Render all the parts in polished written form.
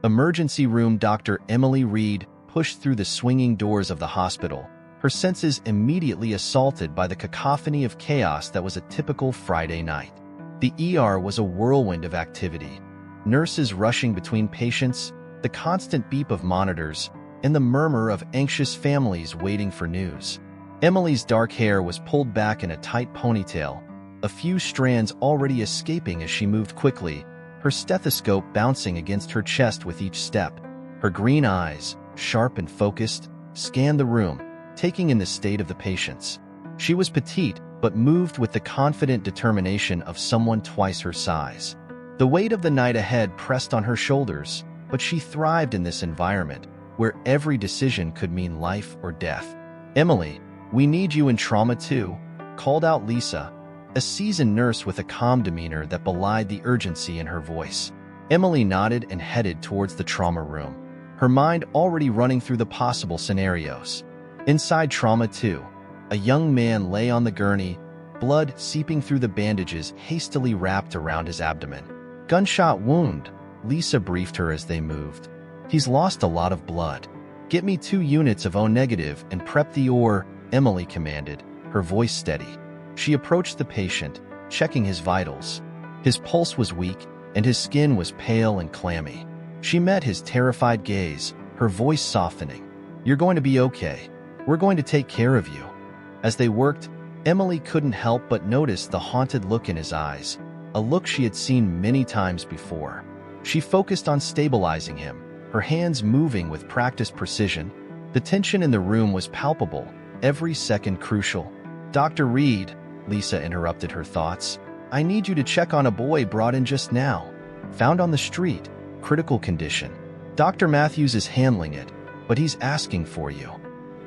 Emergency room Dr. Emily Reed pushed through the swinging doors of the hospital, her senses immediately assaulted by the cacophony of chaos that was a typical Friday night. The ER was a whirlwind of activity. Nurses rushing between patients, the constant beep of monitors, and the murmur of anxious families waiting for news. Emily's dark hair was pulled back in a tight ponytail, a few strands already escaping as she moved quickly, her stethoscope bouncing against her chest with each step. Her green eyes, sharp and focused, scanned the room, taking in the state of the patients. She was petite, but moved with the confident determination of someone twice her size. The weight of the night ahead pressed on her shoulders, but she thrived in this environment, where every decision could mean life or death. "Emily, we need you in trauma too," called out Lisa, a seasoned nurse with a calm demeanor that belied the urgency in her voice. Emily nodded and headed towards the trauma room, her mind already running through the possible scenarios. Inside trauma 2, a young man lay on the gurney, blood seeping through the bandages hastily wrapped around his abdomen. "Gunshot wound," Lisa briefed her as they moved. "He's lost a lot of blood. Get me 2 units of O-negative and prep the OR," Emily commanded, her voice steady. She approached the patient, checking his vitals. His pulse was weak, and his skin was pale and clammy. She met his terrified gaze, her voice softening. "You're going to be okay. We're going to take care of you." As they worked, Emily couldn't help but notice the haunted look in his eyes, a look she had seen many times before. She focused on stabilizing him, her hands moving with practiced precision. The tension in the room was palpable, every second crucial. "Dr. Reed," Lisa interrupted her thoughts, "I need you to check on a boy brought in just now. Found on the street, critical condition. Dr. Matthews is handling it, but he's asking for you."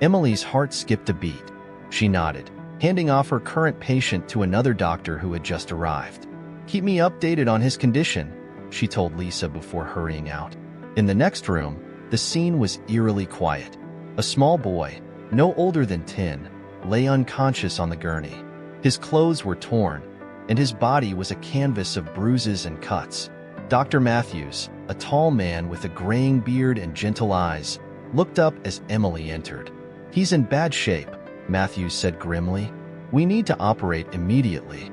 Emily's heart skipped a beat. She nodded, handing off her current patient to another doctor who had just arrived. "Keep me updated on his condition," she told Lisa before hurrying out. In the next room, the scene was eerily quiet. A small boy, no older than 10, lay unconscious on the gurney. His clothes were torn, and his body was a canvas of bruises and cuts. Dr. Matthews, a tall man with a graying beard and gentle eyes, looked up as Emily entered. "He's in bad shape," Matthews said grimly. "We need to operate immediately."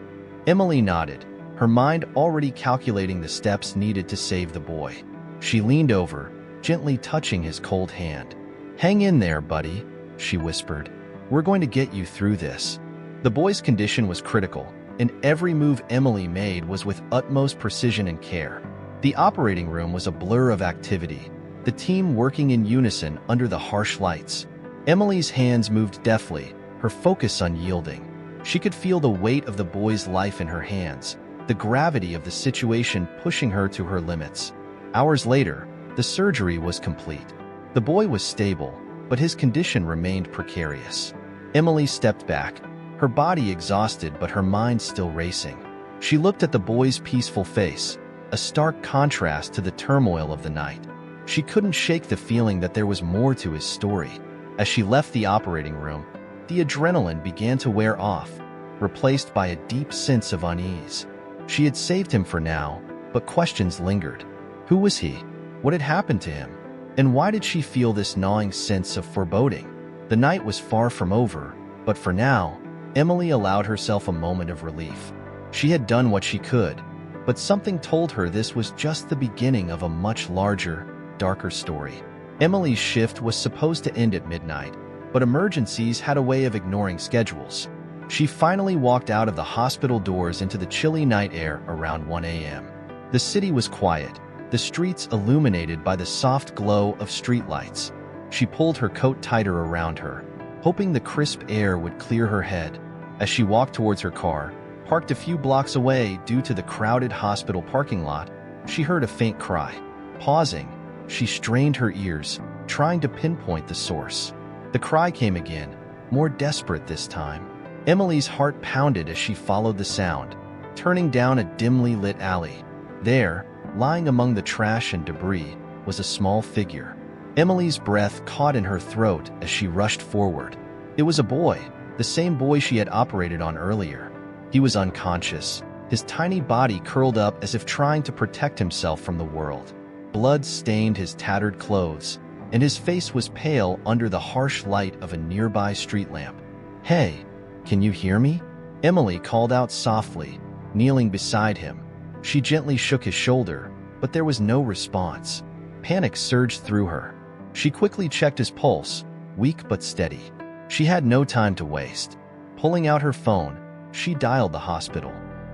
Emily nodded, her mind already calculating the steps needed to save the boy. She leaned over, gently touching his cold hand. "Hang in there, buddy," she whispered. "We're going to get you through this." The boy's condition was critical, and every move Emily made was with utmost precision and care. The operating room was a blur of activity, the team working in unison under the harsh lights. Emily's hands moved deftly, her focus unyielding. She could feel the weight of the boy's life in her hands, the gravity of the situation pushing her to her limits. Hours later, the surgery was complete. The boy was stable, but his condition remained precarious. Emily stepped back, her body exhausted but her mind still racing. She looked at the boy's peaceful face, a stark contrast to the turmoil of the night. She couldn't shake the feeling that there was more to his story. As she left the operating room, the adrenaline began to wear off, replaced by a deep sense of unease. She had saved him for now, but questions lingered. Who was he? What had happened to him? And why did she feel this gnawing sense of foreboding? The night was far from over, but for now, Emily allowed herself a moment of relief. She had done what she could, but something told her this was just the beginning of a much larger, darker story. Emily's shift was supposed to end at midnight, but emergencies had a way of ignoring schedules. She finally walked out of the hospital doors into the chilly night air around 1 a.m. The city was quiet, the streets illuminated by the soft glow of streetlights. She pulled her coat tighter around her, hoping the crisp air would clear her head. As she walked towards her car, parked a few blocks away due to the crowded hospital parking lot, she heard a faint cry. Pausing, she strained her ears, trying to pinpoint the source. The cry came again, more desperate this time. Emily's heart pounded as she followed the sound, turning down a dimly lit alley. There, lying among the trash and debris, was a small figure. Emily's breath caught in her throat as she rushed forward. It was a boy, the same boy she had operated on earlier. He was unconscious, his tiny body curled up as if trying to protect himself from the world. Blood stained his tattered clothes, and his face was pale under the harsh light of a nearby street lamp. "Hey, can you hear me?" Emily called out softly, kneeling beside him. She gently shook his shoulder, but there was no response. Panic surged through her. She quickly checked his pulse, weak but steady. She had no time to waste. Pulling out her phone, she dialed the hospital.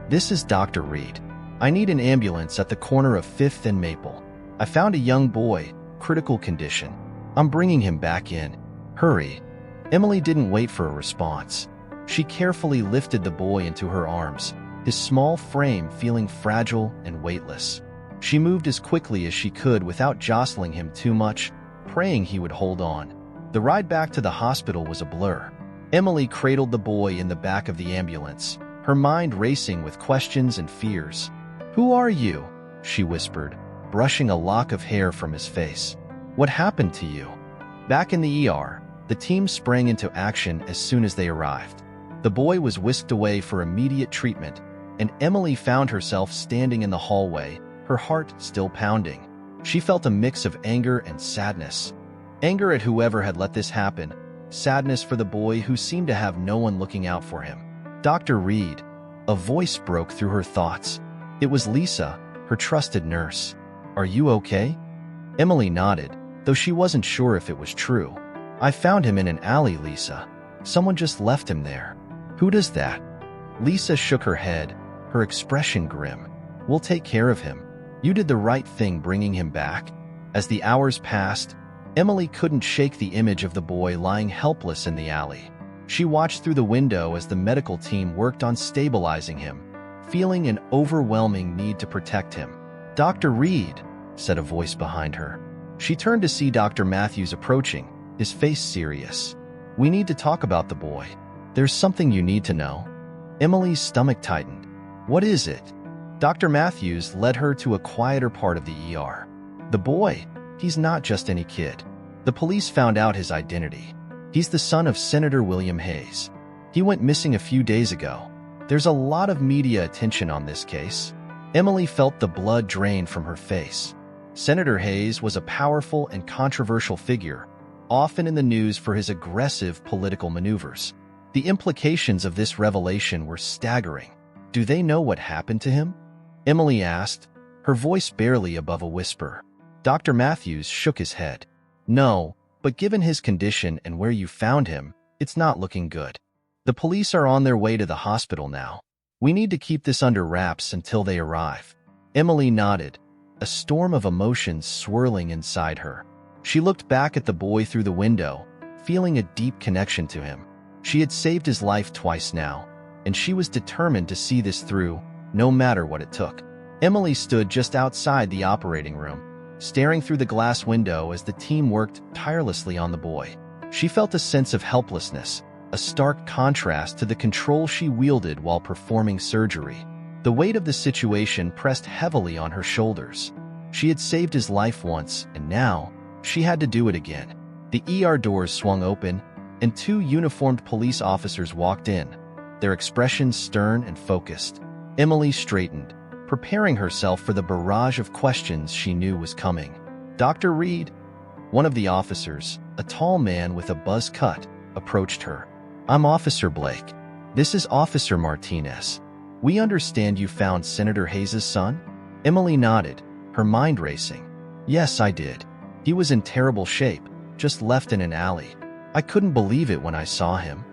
"This is Dr. Reed. I need an ambulance at the corner of 5th and Maple. I found a young boy, critical condition. I'm bringing him back in. Hurry." Emily didn't wait for a response. She carefully lifted the boy into her arms, his small frame feeling fragile and weightless. She moved as quickly as she could without jostling him too much, praying he would hold on. The ride back to the hospital was a blur. Emily cradled the boy in the back of the ambulance, her mind racing with questions and fears. "Who are you?" she whispered, brushing a lock of hair from his face. "What happened to you?" Back in the ER, the team sprang into action as soon as they arrived. The boy was whisked away for immediate treatment, and Emily found herself standing in the hallway, her heart still pounding. She felt a mix of anger and sadness. Anger at whoever had let this happen, sadness for the boy who seemed to have no one looking out for him. "Dr. Reed," a voice broke through her thoughts. It was Lisa, her trusted nurse. "Are you okay?" Emily nodded, though she wasn't sure if it was true. "I found him in an alley, Lisa. Someone just left him there." "Who does that?" Lisa shook her head, her expression grim. "We'll take care of him. You did the right thing bringing him back." As the hours passed, Emily couldn't shake the image of the boy lying helpless in the alley. She watched through the window as the medical team worked on stabilizing him, feeling an overwhelming need to protect him. "Dr. Reed," said a voice behind her. She turned to see Dr. Matthews approaching, his face serious. "We need to talk about the boy. There's something you need to know." Emily's stomach tightened. "What is it?" Dr. Matthews led her to a quieter part of the ER. "The boy, he's not just any kid. The police found out his identity. He's the son of Senator William Hayes. He went missing a few days ago. There's a lot of media attention on this case." Emily felt the blood drain from her face. Senator Hayes was a powerful and controversial figure, often in the news for his aggressive political maneuvers. The implications of this revelation were staggering. "Do they know what happened to him?" Emily asked, her voice barely above a whisper. Dr. Matthews shook his head. "No, but given his condition and where you found him, it's not looking good. The police are on their way to the hospital now. We need to keep this under wraps until they arrive." Emily nodded, a storm of emotions swirling inside her. She looked back at the boy through the window, feeling a deep connection to him. She had saved his life twice now, and she was determined to see this through, no matter what it took. Emily stood just outside the operating room, staring through the glass window as the team worked tirelessly on the boy. She felt a sense of helplessness, a stark contrast to the control she wielded while performing surgery. The weight of the situation pressed heavily on her shoulders. She had saved his life once, and now she had to do it again. The ER doors swung open, and two uniformed police officers walked in, their expressions stern and focused. Emily straightened, preparing herself for the barrage of questions she knew was coming. "Dr. Reed," one of the officers, a tall man with a buzz cut, approached her. "I'm Officer Blake. This is Officer Martinez. We understand you found Senator Hayes' son?" Emily nodded, her mind racing. "Yes, I did. He was in terrible shape, just left in an alley. I couldn't believe it when I saw him."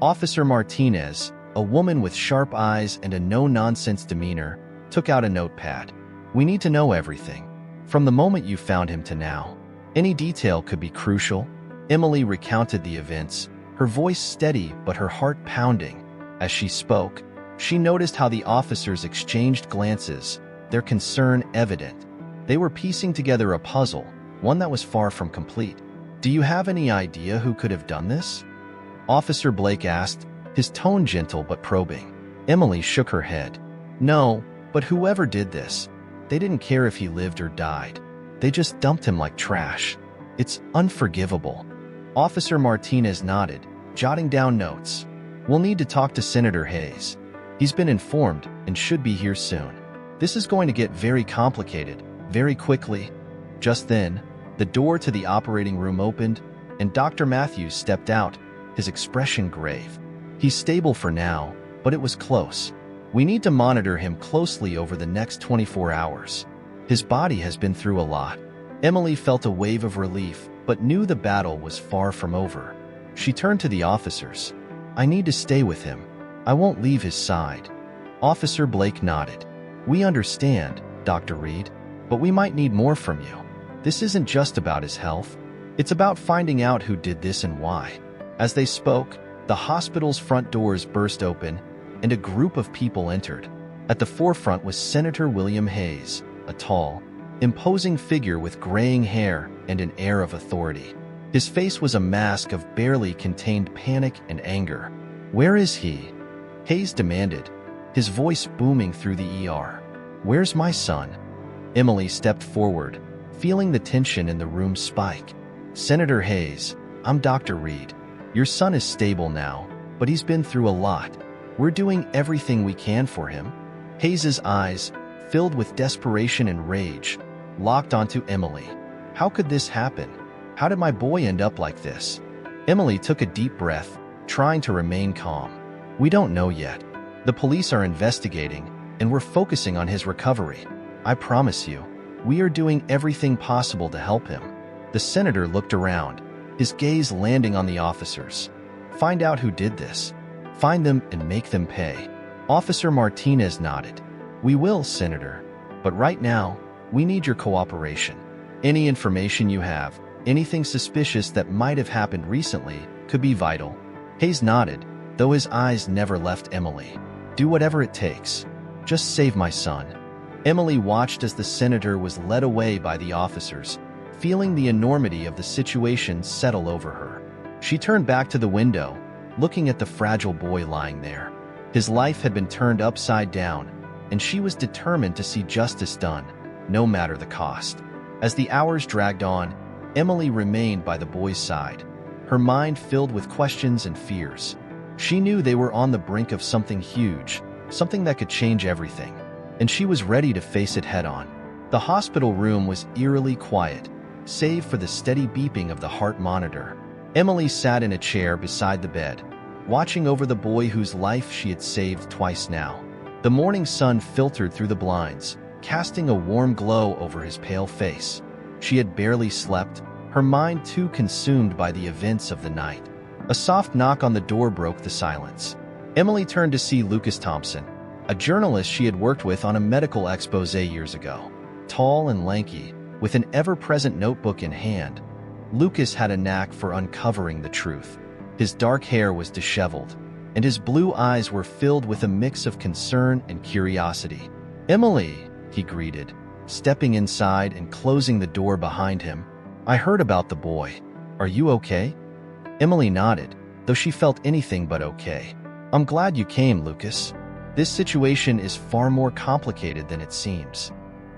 Officer Martinez, a woman with sharp eyes and a no-nonsense demeanor, took out a notepad. "We need to know everything. From the moment you found him to now. Any detail could be crucial." Emily recounted the events, her voice steady but her heart pounding. As she spoke, she noticed how the officers exchanged glances, their concern evident. They were piecing together a puzzle, one that was far from complete. "Do you have any idea who could have done this?" Officer Blake asked, his tone gentle but probing. Emily shook her head. "No, but whoever did this, they didn't care if he lived or died. They just dumped him like trash. It's unforgivable." Officer Martinez nodded, jotting down notes. "We'll need to talk to Senator Hayes. He's been informed and should be here soon. This is going to get very complicated, very quickly." Just then, the door to the operating room opened, and Dr. Matthews stepped out, his expression grave. He's stable for now, but it was close. We need to monitor him closely over the next 24 hours. His body has been through a lot. Emily felt a wave of relief, but knew the battle was far from over. She turned to the officers. I need to stay with him. I won't leave his side. Officer Blake nodded. We understand, Dr. Reed, but we might need more from you. This isn't just about his health. It's about finding out who did this and why. As they spoke, the hospital's front doors burst open, and a group of people entered. At the forefront was Senator William Hayes, a tall, imposing figure with graying hair and an air of authority. His face was a mask of barely contained panic and anger. Where is he? Hayes demanded, his voice booming through the ER. Where's my son? Emily stepped forward, feeling the tension in the room spike. Senator Hayes, I'm Dr. Reed. Your son is stable now, but he's been through a lot. We're doing everything we can for him. Hayes's eyes, filled with desperation and rage, locked onto Emily. How could this happen? How did my boy end up like this? Emily took a deep breath, trying to remain calm. We don't know yet. The police are investigating, and we're focusing on his recovery. I promise you, we are doing everything possible to help him. The senator looked around, his gaze landing on the officers. Find out who did this. Find them and make them pay. Officer Martinez nodded. We will, Senator. But right now, we need your cooperation. Any information you have, anything suspicious that might have happened recently, could be vital. Hayes nodded, though his eyes never left Emily. Do whatever it takes. Just save my son. Emily watched as the senator was led away by the officers, feeling the enormity of the situation settle over her. She turned back to the window, looking at the fragile boy lying there. His life had been turned upside down, and she was determined to see justice done, no matter the cost. As the hours dragged on, Emily remained by the boy's side, her mind filled with questions and fears. She knew they were on the brink of something huge, something that could change everything, and she was ready to face it head-on. The hospital room was eerily quiet, save for the steady beeping of the heart monitor. Emily sat in a chair beside the bed, watching over the boy whose life she had saved twice now. The morning sun filtered through the blinds, casting a warm glow over his pale face. She had barely slept, her mind too consumed by the events of the night. A soft knock on the door broke the silence. Emily turned to see Lucas Thompson, a journalist she had worked with on a medical expose years ago. Tall and lanky, with an ever-present notebook in hand, Lucas had a knack for uncovering the truth. His dark hair was disheveled, and his blue eyes were filled with a mix of concern and curiosity. Emily, he greeted, stepping inside and closing the door behind him. I heard about the boy. Are you okay? Emily nodded, though she felt anything but okay. I'm glad you came, Lucas. This situation is far more complicated than it seems.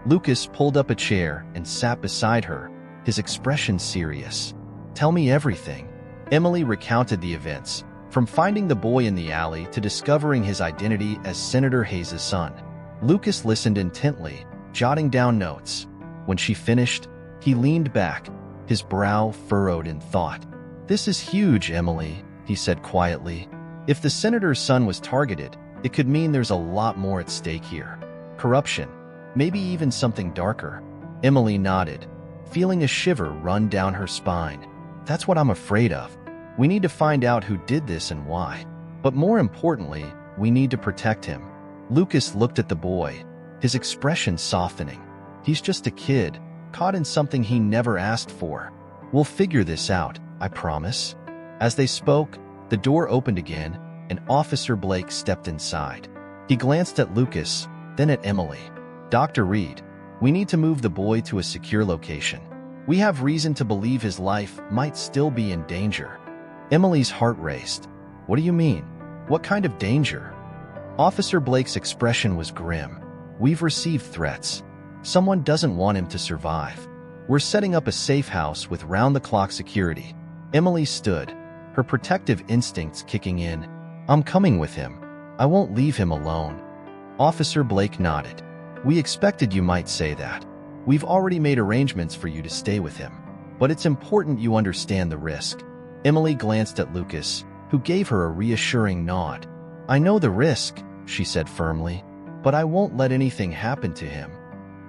Lucas pulled up a chair and sat beside her, his expression serious. Tell me everything. Emily recounted the events, from finding the boy in the alley to discovering his identity as Senator Hayes' son. Lucas listened intently, jotting down notes. When she finished, he leaned back, his brow furrowed in thought. This is huge, Emily, he said quietly. If the senator's son was targeted, it could mean there's a lot more at stake here. Corruption, maybe even something darker. Emily nodded, feeling a shiver run down her spine. That's what I'm afraid of. We need to find out who did this and why. But more importantly, we need to protect him. Lucas looked at the boy, his expression softening. He's just a kid, caught in something he never asked for. We'll figure this out, I promise. As they spoke, the door opened again, and Officer Blake stepped inside. He glanced at Lucas, then at Emily. Dr. Reed, we need to move the boy to a secure location. We have reason to believe his life might still be in danger. Emily's heart raced. What do you mean? What kind of danger? Officer Blake's expression was grim. We've received threats. Someone doesn't want him to survive. We're setting up a safe house with round-the-clock security. Emily stood, her protective instincts kicking in. I'm coming with him. I won't leave him alone. Officer Blake nodded. We expected you might say that. We've already made arrangements for you to stay with him, but it's important you understand the risk." Emily glanced at Lucas, who gave her a reassuring nod. "I know the risk," she said firmly, "but I won't let anything happen to him."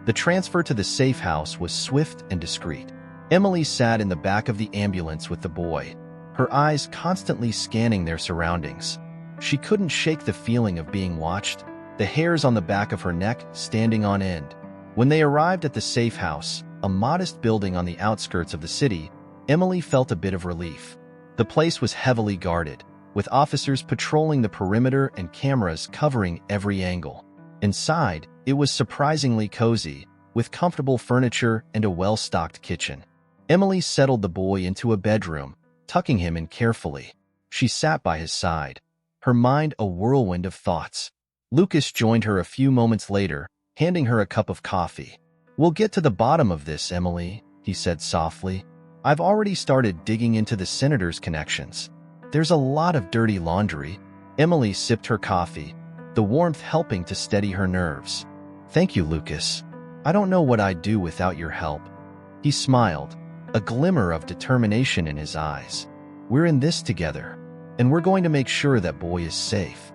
The transfer to the safe house was swift and discreet. Emily sat in the back of the ambulance with the boy, her eyes constantly scanning their surroundings. She couldn't shake the feeling of being watched, the hairs on the back of her neck standing on end. When they arrived at the safe house, a modest building on the outskirts of the city, Emily felt a bit of relief. The place was heavily guarded, with officers patrolling the perimeter and cameras covering every angle. Inside, it was surprisingly cozy, with comfortable furniture and a well-stocked kitchen. Emily settled the boy into a bedroom, tucking him in carefully. She sat by his side, her mind a whirlwind of thoughts. Lucas joined her a few moments later, handing her a cup of coffee. "We'll get to the bottom of this, Emily," he said softly. "I've already started digging into the senator's connections. There's a lot of dirty laundry." Emily sipped her coffee, the warmth helping to steady her nerves. "Thank you, Lucas. I don't know what I'd do without your help." He smiled, a glimmer of determination in his eyes. "We're in this together, and we're going to make sure that boy is safe."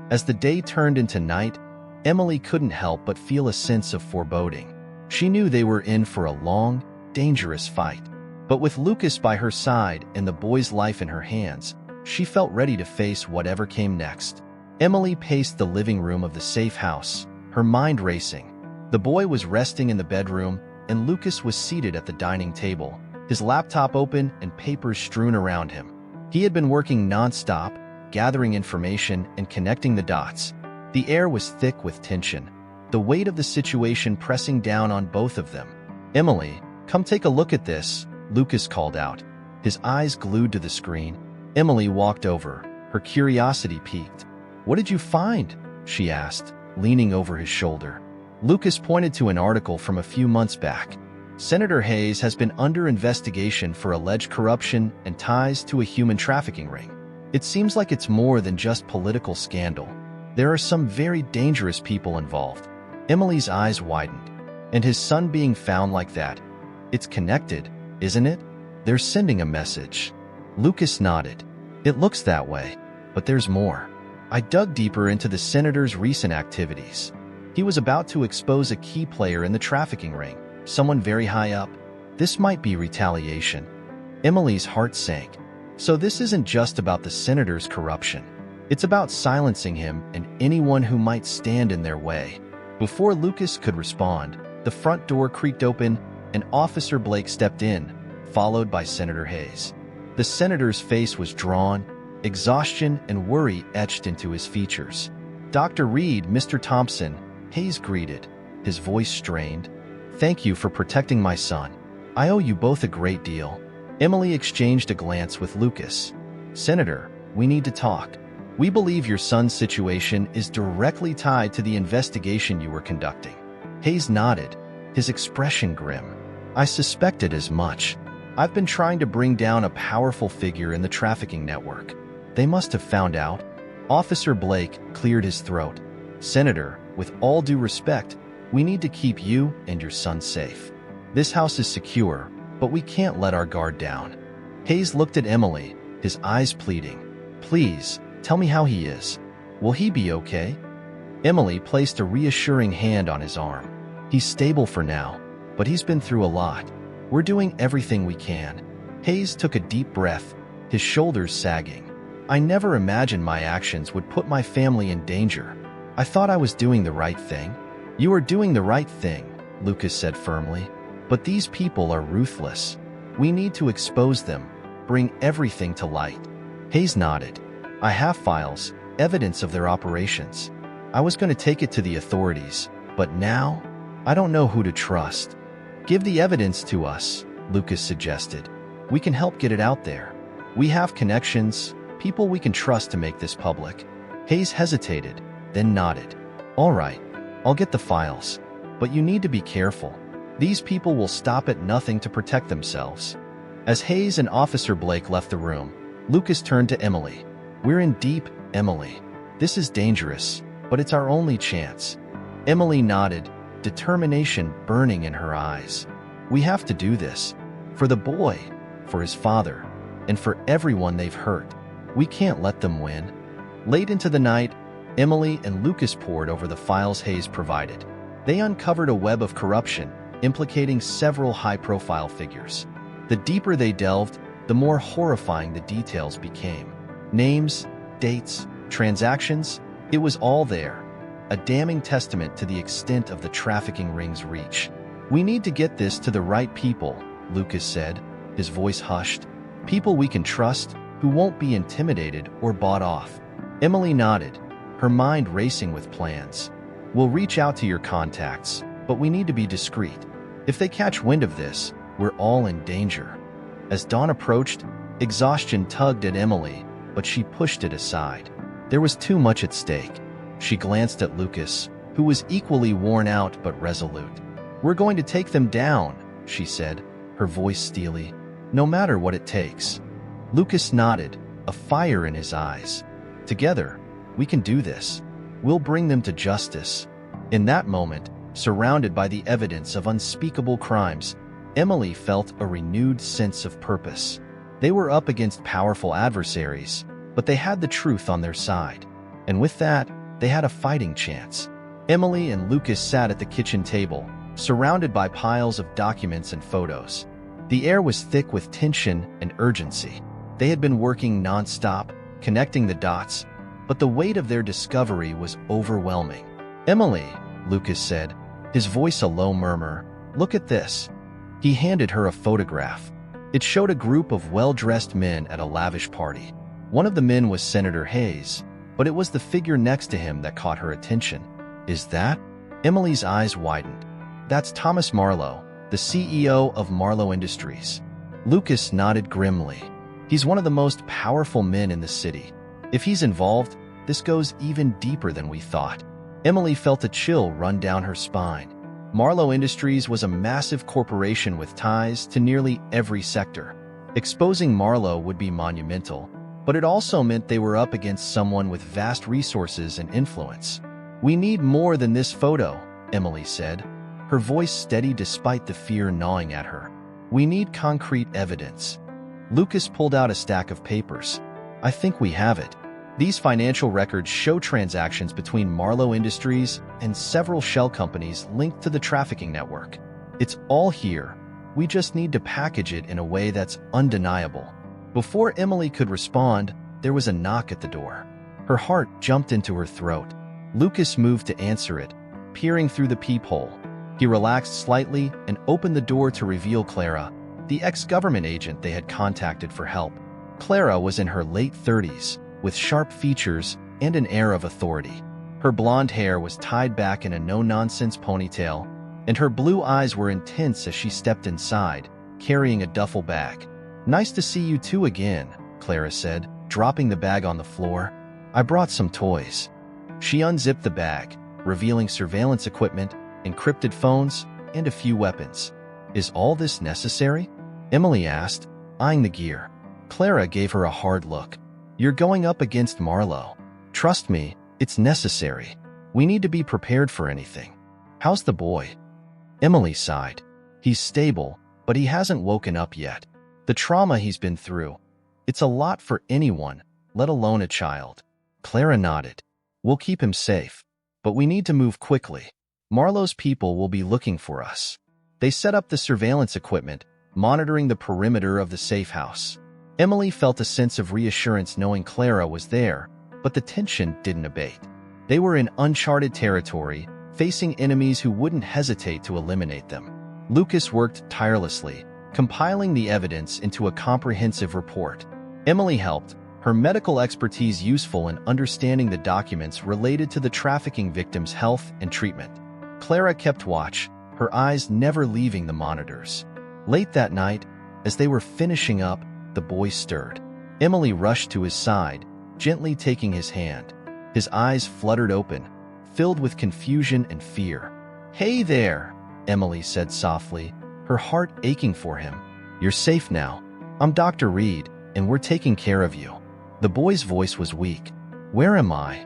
As the day turned into night, Emily couldn't help but feel a sense of foreboding. She knew they were in for a long, dangerous fight. But with Lucas by her side and the boy's life in her hands, she felt ready to face whatever came next. Emily paced the living room of the safe house, her mind racing. The boy was resting in the bedroom, and Lucas was seated at the dining table, his laptop open and papers strewn around him. He had been working nonstop, gathering information and connecting the dots. The air was thick with tension, the weight of the situation pressing down on both of them. "Emily, come take a look at this," Lucas called out, his eyes glued to the screen. Emily walked over, her curiosity piqued. "What did you find?" she asked, leaning over his shoulder. Lucas pointed to an article from a few months back. "Senator Hayes has been under investigation for alleged corruption and ties to a human trafficking ring. It seems like it's more than just political scandal. There are some very dangerous people involved." Emily's eyes widened. "And his son being found like that? It's connected, isn't it? They're sending a message." Lucas nodded. "It looks that way, but there's more." I dug deeper into the senator's recent activities. He was about to expose a key player in the trafficking ring, someone very high up. This might be retaliation. Emily's heart sank. So this isn't just about the senator's corruption. It's about silencing him and anyone who might stand in their way. Before Lucas could respond, the front door creaked open and Officer Blake stepped in, followed by Senator Hayes. The senator's face was drawn, exhaustion and worry etched into his features. "Dr. Reed, Mr. Thompson," Hayes greeted, his voice strained. "Thank you for protecting my son. I owe you both a great deal." Emily exchanged a glance with Lucas. "Senator, we need to talk. We believe your son's situation is directly tied to the investigation you were conducting." Hayes nodded, his expression grim. "I suspected as much. I've been trying to bring down a powerful figure in the trafficking network. They must have found out." Officer Blake cleared his throat. "Senator, with all due respect, we need to keep you and your son safe. This house is secure, but we can't let our guard down." Hayes looked at Emily, his eyes pleading. "Please, tell me how he is. Will he be okay?" Emily placed a reassuring hand on his arm. "He's stable for now, but he's been through a lot. We're doing everything we can." Hayes took a deep breath, his shoulders sagging. "I never imagined my actions would put my family in danger. I thought I was doing the right thing." "You are doing the right thing," Lucas said firmly. "But these people are ruthless. We need to expose them, bring everything to light." Hayes nodded. "I have files, evidence of their operations. I was going to take it to the authorities, but now, I don't know who to trust." "Give the evidence to us," Lucas suggested. "We can help get it out there. We have connections, people we can trust to make this public." Hayes hesitated, then nodded. "All right, I'll get the files. But you need to be careful. These people will stop at nothing to protect themselves." As Hayes and Officer Blake left the room, Lucas turned to Emily. "We're in deep, Emily. This is dangerous, but it's our only chance." Emily nodded, determination burning in her eyes. "We have to do this. For the boy, for his father, and for everyone they've hurt. We can't let them win." Late into the night, Emily and Lucas pored over the files Hayes provided. They uncovered a web of corruption, implicating several high-profile figures. The deeper they delved, the more horrifying the details became. Names, dates, transactions, it was all there. A damning testament to the extent of the trafficking ring's reach. "We need to get this to the right people," Lucas said, his voice hushed. "People we can trust, who won't be intimidated or bought off." Emily nodded, her mind racing with plans. "We'll reach out to your contacts, but we need to be discreet. If they catch wind of this, we're all in danger." As dawn approached, exhaustion tugged at Emily, but she pushed it aside. There was too much at stake. She glanced at Lucas, who was equally worn out but resolute. "We're going to take them down," she said, her voice steely. "No matter what it takes." Lucas nodded, a fire in his eyes. "Together, we can do this. We'll bring them to justice." In that moment, surrounded by the evidence of unspeakable crimes, Emily felt a renewed sense of purpose. They were up against powerful adversaries, but they had the truth on their side. And with that, they had a fighting chance. Emily and Lucas sat at the kitchen table, surrounded by piles of documents and photos. The air was thick with tension and urgency. They had been working non-stop, connecting the dots, but the weight of their discovery was overwhelming. "Emily," Lucas said, his voice a low murmur, "look at this." He handed her a photograph. It showed a group of well-dressed men at a lavish party. One of the men was Senator Hayes, but it was the figure next to him that caught her attention. "Is that?" Emily's eyes widened. "That's Thomas Marlowe, the CEO of Marlowe Industries." Lucas nodded grimly. "He's one of the most powerful men in the city. If he's involved, this goes even deeper than we thought." Emily felt a chill run down her spine. Marlowe Industries was a massive corporation with ties to nearly every sector. Exposing Marlowe would be monumental, but it also meant they were up against someone with vast resources and influence. "We need more than this photo," Emily said, her voice steady despite the fear gnawing at her. "We need concrete evidence." Lucas pulled out a stack of papers. "I think we have it. These financial records show transactions between Marlowe Industries and several shell companies linked to the trafficking network. It's all here. We just need to package it in a way that's undeniable." Before Emily could respond, there was a knock at the door. Her heart jumped into her throat. Lucas moved to answer it, peering through the peephole. He relaxed slightly and opened the door to reveal Clara, the ex-government agent they had contacted for help. Clara was in her late 30s, with sharp features and an air of authority. Her blonde hair was tied back in a no-nonsense ponytail, and her blue eyes were intense as she stepped inside, carrying a duffel bag. "Nice to see you two again," Clara said, dropping the bag on the floor. "I brought some toys." She unzipped the bag, revealing surveillance equipment, encrypted phones, and a few weapons. "Is all this necessary?" Emily asked, eyeing the gear. Clara gave her a hard look. "You're going up against Marlowe. Trust me, it's necessary. We need to be prepared for anything." "How's the boy?" Emily sighed. "He's stable, but he hasn't woken up yet. The trauma he's been through. It's a lot for anyone, let alone a child." Clara nodded. "We'll keep him safe, but we need to move quickly. Marlowe's people will be looking for us." They set up the surveillance equipment, monitoring the perimeter of the safe house. Emily felt a sense of reassurance knowing Clara was there, but the tension didn't abate. They were in uncharted territory, facing enemies who wouldn't hesitate to eliminate them. Lucas worked tirelessly, compiling the evidence into a comprehensive report. Emily helped, her medical expertise useful in understanding the documents related to the trafficking victims' health and treatment. Clara kept watch, her eyes never leaving the monitors. Late that night, as they were finishing up, the boy stirred. Emily rushed to his side, gently taking his hand. His eyes fluttered open, filled with confusion and fear. "Hey there," Emily said softly, her heart aching for him. "You're safe now. I'm Dr. Reed, and we're taking care of you." The boy's voice was weak. "Where am I?"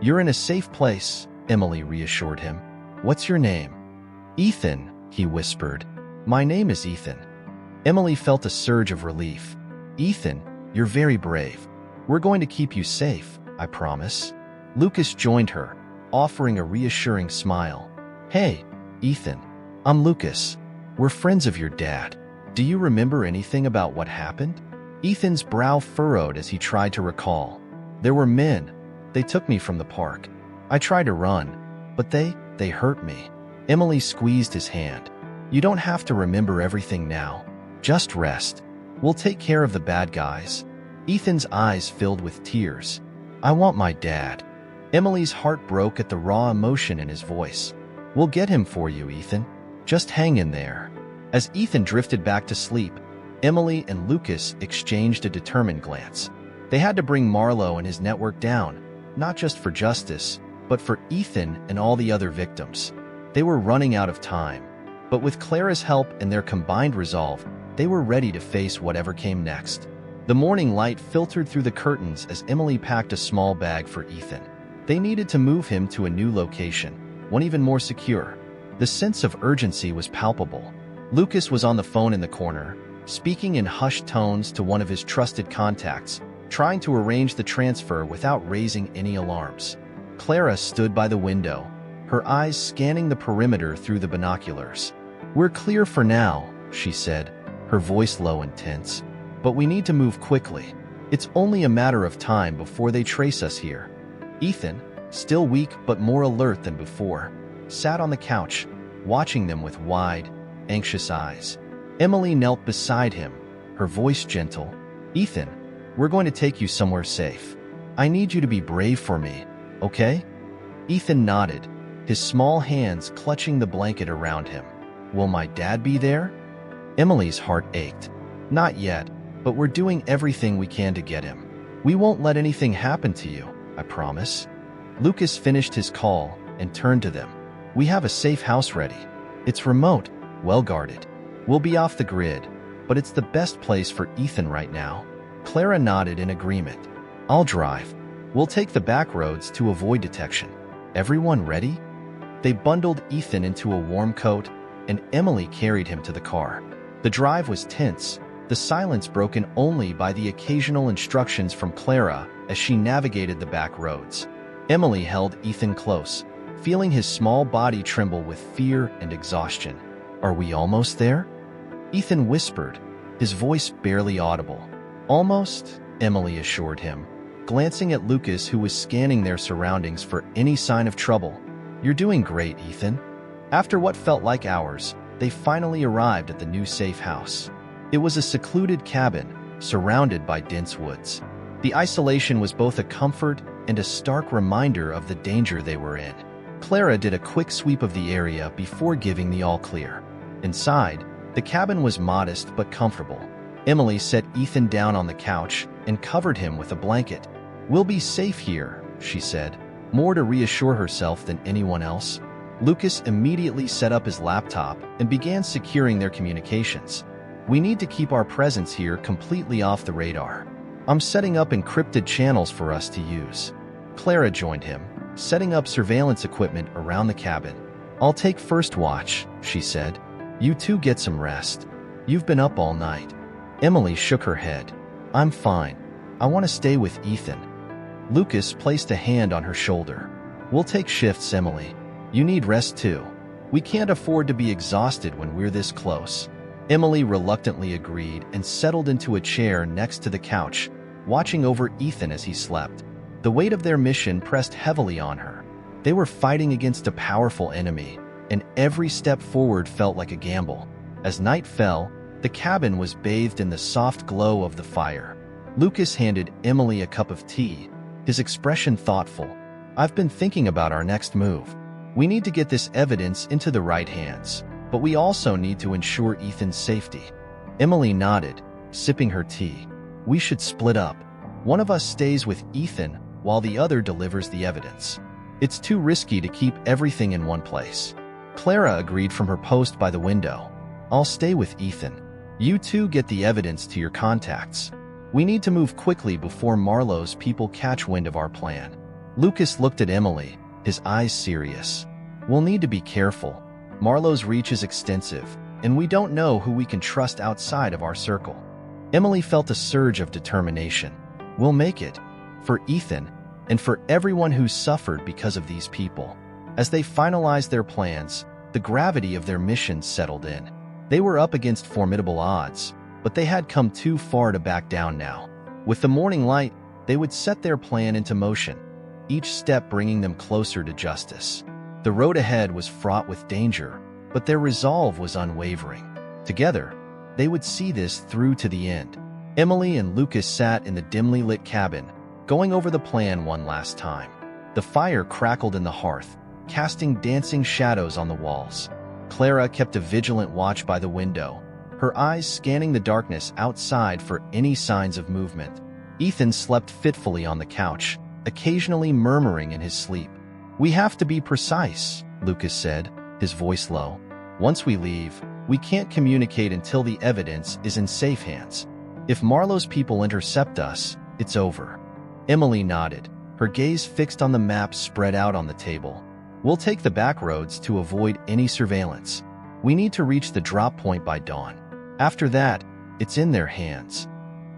"You're in a safe place," Emily reassured him. "What's your name?" "Ethan," he whispered. "My name is Ethan." Emily felt a surge of relief. "Ethan, you're very brave. We're going to keep you safe, I promise." Lucas joined her, offering a reassuring smile. "Hey, Ethan. I'm Lucas. We're friends of your dad. Do you remember anything about what happened?" Ethan's brow furrowed as he tried to recall. "There were men. They took me from the park. I tried to run, but they hurt me." Emily squeezed his hand. "You don't have to remember everything now. Just rest. We'll take care of the bad guys." Ethan's eyes filled with tears. "I want my dad." Emily's heart broke at the raw emotion in his voice. "We'll get him for you, Ethan. Just hang in there." As Ethan drifted back to sleep, Emily and Lucas exchanged a determined glance. They had to bring Marlowe and his network down, not just for justice, but for Ethan and all the other victims. They were running out of time, but with Clara's help and their combined resolve, they were ready to face whatever came next. The morning light filtered through the curtains as Emily packed a small bag for Ethan. They needed to move him to a new location, one even more secure. The sense of urgency was palpable. Lucas was on the phone in the corner, speaking in hushed tones to one of his trusted contacts, trying to arrange the transfer without raising any alarms. Clara stood by the window, her eyes scanning the perimeter through the binoculars. "We're clear for now," she said, her voice low and tense. "But we need to move quickly. It's only a matter of time before they trace us here." Ethan, still weak but more alert than before, sat on the couch, watching them with wide, anxious eyes. Emily knelt beside him, her voice gentle. "Ethan, we're going to take you somewhere safe. I need you to be brave for me, okay?" Ethan nodded, his small hands clutching the blanket around him. "Will my dad be there?" Emily's heart ached. "Not yet, but we're doing everything we can to get him. We won't let anything happen to you, I promise." Lucas finished his call and turned to them. "We have a safe house ready. It's remote, well guarded. We'll be off the grid, but it's the best place for Ethan right now." Clara nodded in agreement. "I'll drive. We'll take the back roads to avoid detection. Everyone ready?" They bundled Ethan into a warm coat, and Emily carried him to the car. The drive was tense, the silence broken only by the occasional instructions from Clara as she navigated the back roads. Emily held Ethan close, feeling his small body tremble with fear and exhaustion. "Are we almost there?" Ethan whispered, his voice barely audible. "Almost," Emily assured him, glancing at Lucas, who was scanning their surroundings for any sign of trouble. "You're doing great, Ethan." After what felt like hours, they finally arrived at the new safe house. It was a secluded cabin, surrounded by dense woods. The isolation was both a comfort and a stark reminder of the danger they were in. Clara did a quick sweep of the area before giving the all-clear. Inside, the cabin was modest but comfortable. Emily set Ethan down on the couch and covered him with a blanket. "We'll be safe here," she said, more to reassure herself than anyone else. Lucas immediately set up his laptop and began securing their communications. "We need to keep our presence here completely off the radar. I'm setting up encrypted channels for us to use." Clara joined him, setting up surveillance equipment around the cabin. "I'll take first watch," she said. "You two get some rest. You've been up all night." Emily shook her head. "I'm fine. I want to stay with Ethan." Lucas placed a hand on her shoulder. "We'll take shifts, Emily. You need rest too. We can't afford to be exhausted when we're this close." Emily reluctantly agreed and settled into a chair next to the couch, watching over Ethan as he slept. The weight of their mission pressed heavily on her. They were fighting against a powerful enemy, and every step forward felt like a gamble. As night fell, the cabin was bathed in the soft glow of the fire. Lucas handed Emily a cup of tea, his expression thoughtful. "I've been thinking about our next move. We need to get this evidence into the right hands, but we also need to ensure Ethan's safety." Emily nodded, sipping her tea. "We should split up. One of us stays with Ethan while the other delivers the evidence. It's too risky to keep everything in one place." Clara agreed from her post by the window. "I'll stay with Ethan. You two get the evidence to your contacts. We need to move quickly before Marlowe's people catch wind of our plan." Lucas looked at Emily, his eyes serious. "We'll need to be careful. Marlowe's reach is extensive, and we don't know who we can trust outside of our circle. Emily felt a surge of determination. We'll make it. For Ethan, and for everyone who's suffered because of these people. As they finalized their plans, the gravity of their mission settled in. They were up against formidable odds, but they had come too far to back down now. With the morning light, they would set their plan into motion, each step bringing them closer to justice. The road ahead was fraught with danger, but their resolve was unwavering. Together, they would see this through to the end. Emily and Lucas sat in the dimly lit cabin, going over the plan one last time. The fire crackled in the hearth, casting dancing shadows on the walls. Clara kept a vigilant watch by the window, her eyes scanning the darkness outside for any signs of movement. Ethan slept fitfully on the couch, occasionally murmuring in his sleep. "We have to be precise," Lucas said, his voice low. "Once we leave, we can't communicate until the evidence is in safe hands. If Marlowe's people intercept us, it's over." Emily nodded, her gaze fixed on the map spread out on the table. "We'll take the back roads to avoid any surveillance. We need to reach the drop point by dawn. After that, it's in their hands."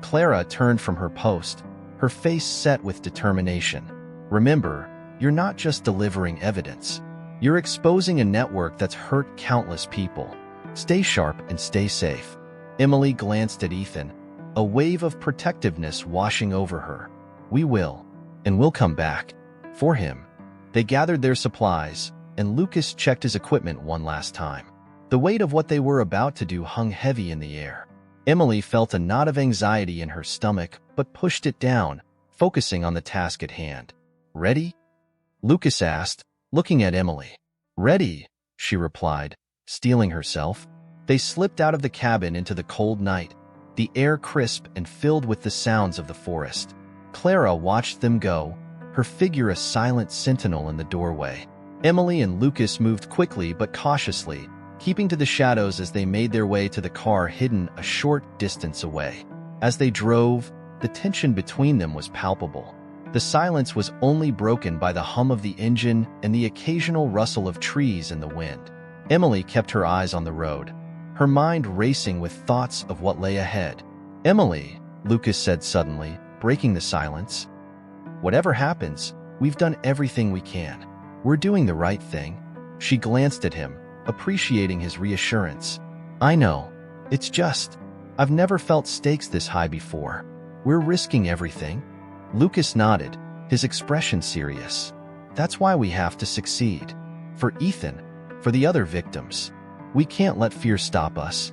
Clara turned from her post, her face set with determination. "Remember, you're not just delivering evidence. You're exposing a network that's hurt countless people. Stay sharp and stay safe." Emily glanced at Ethan, a wave of protectiveness washing over her. "We will, and we'll come back. For him." They gathered their supplies, and Lucas checked his equipment one last time. The weight of what they were about to do hung heavy in the air. Emily felt a knot of anxiety in her stomach, but pushed it down, focusing on the task at hand. "Ready?" Lucas asked, looking at Emily. "Ready," she replied, steeling herself. They slipped out of the cabin into the cold night, the air crisp and filled with the sounds of the forest. Clara watched them go, her figure a silent sentinel in the doorway. Emily and Lucas moved quickly but cautiously, keeping to the shadows as they made their way to the car hidden a short distance away. As they drove, the tension between them was palpable. The silence was only broken by the hum of the engine and the occasional rustle of trees in the wind. Emily kept her eyes on the road, her mind racing with thoughts of what lay ahead. "Emily," Lucas said suddenly, breaking the silence. "Whatever happens, we've done everything we can. We're doing the right thing." She glanced at him, appreciating his reassurance. "I know. It's just, I've never felt stakes this high before. We're risking everything." Lucas nodded, his expression serious. "That's why we have to succeed. For Ethan, for the other victims. We can't let fear stop us."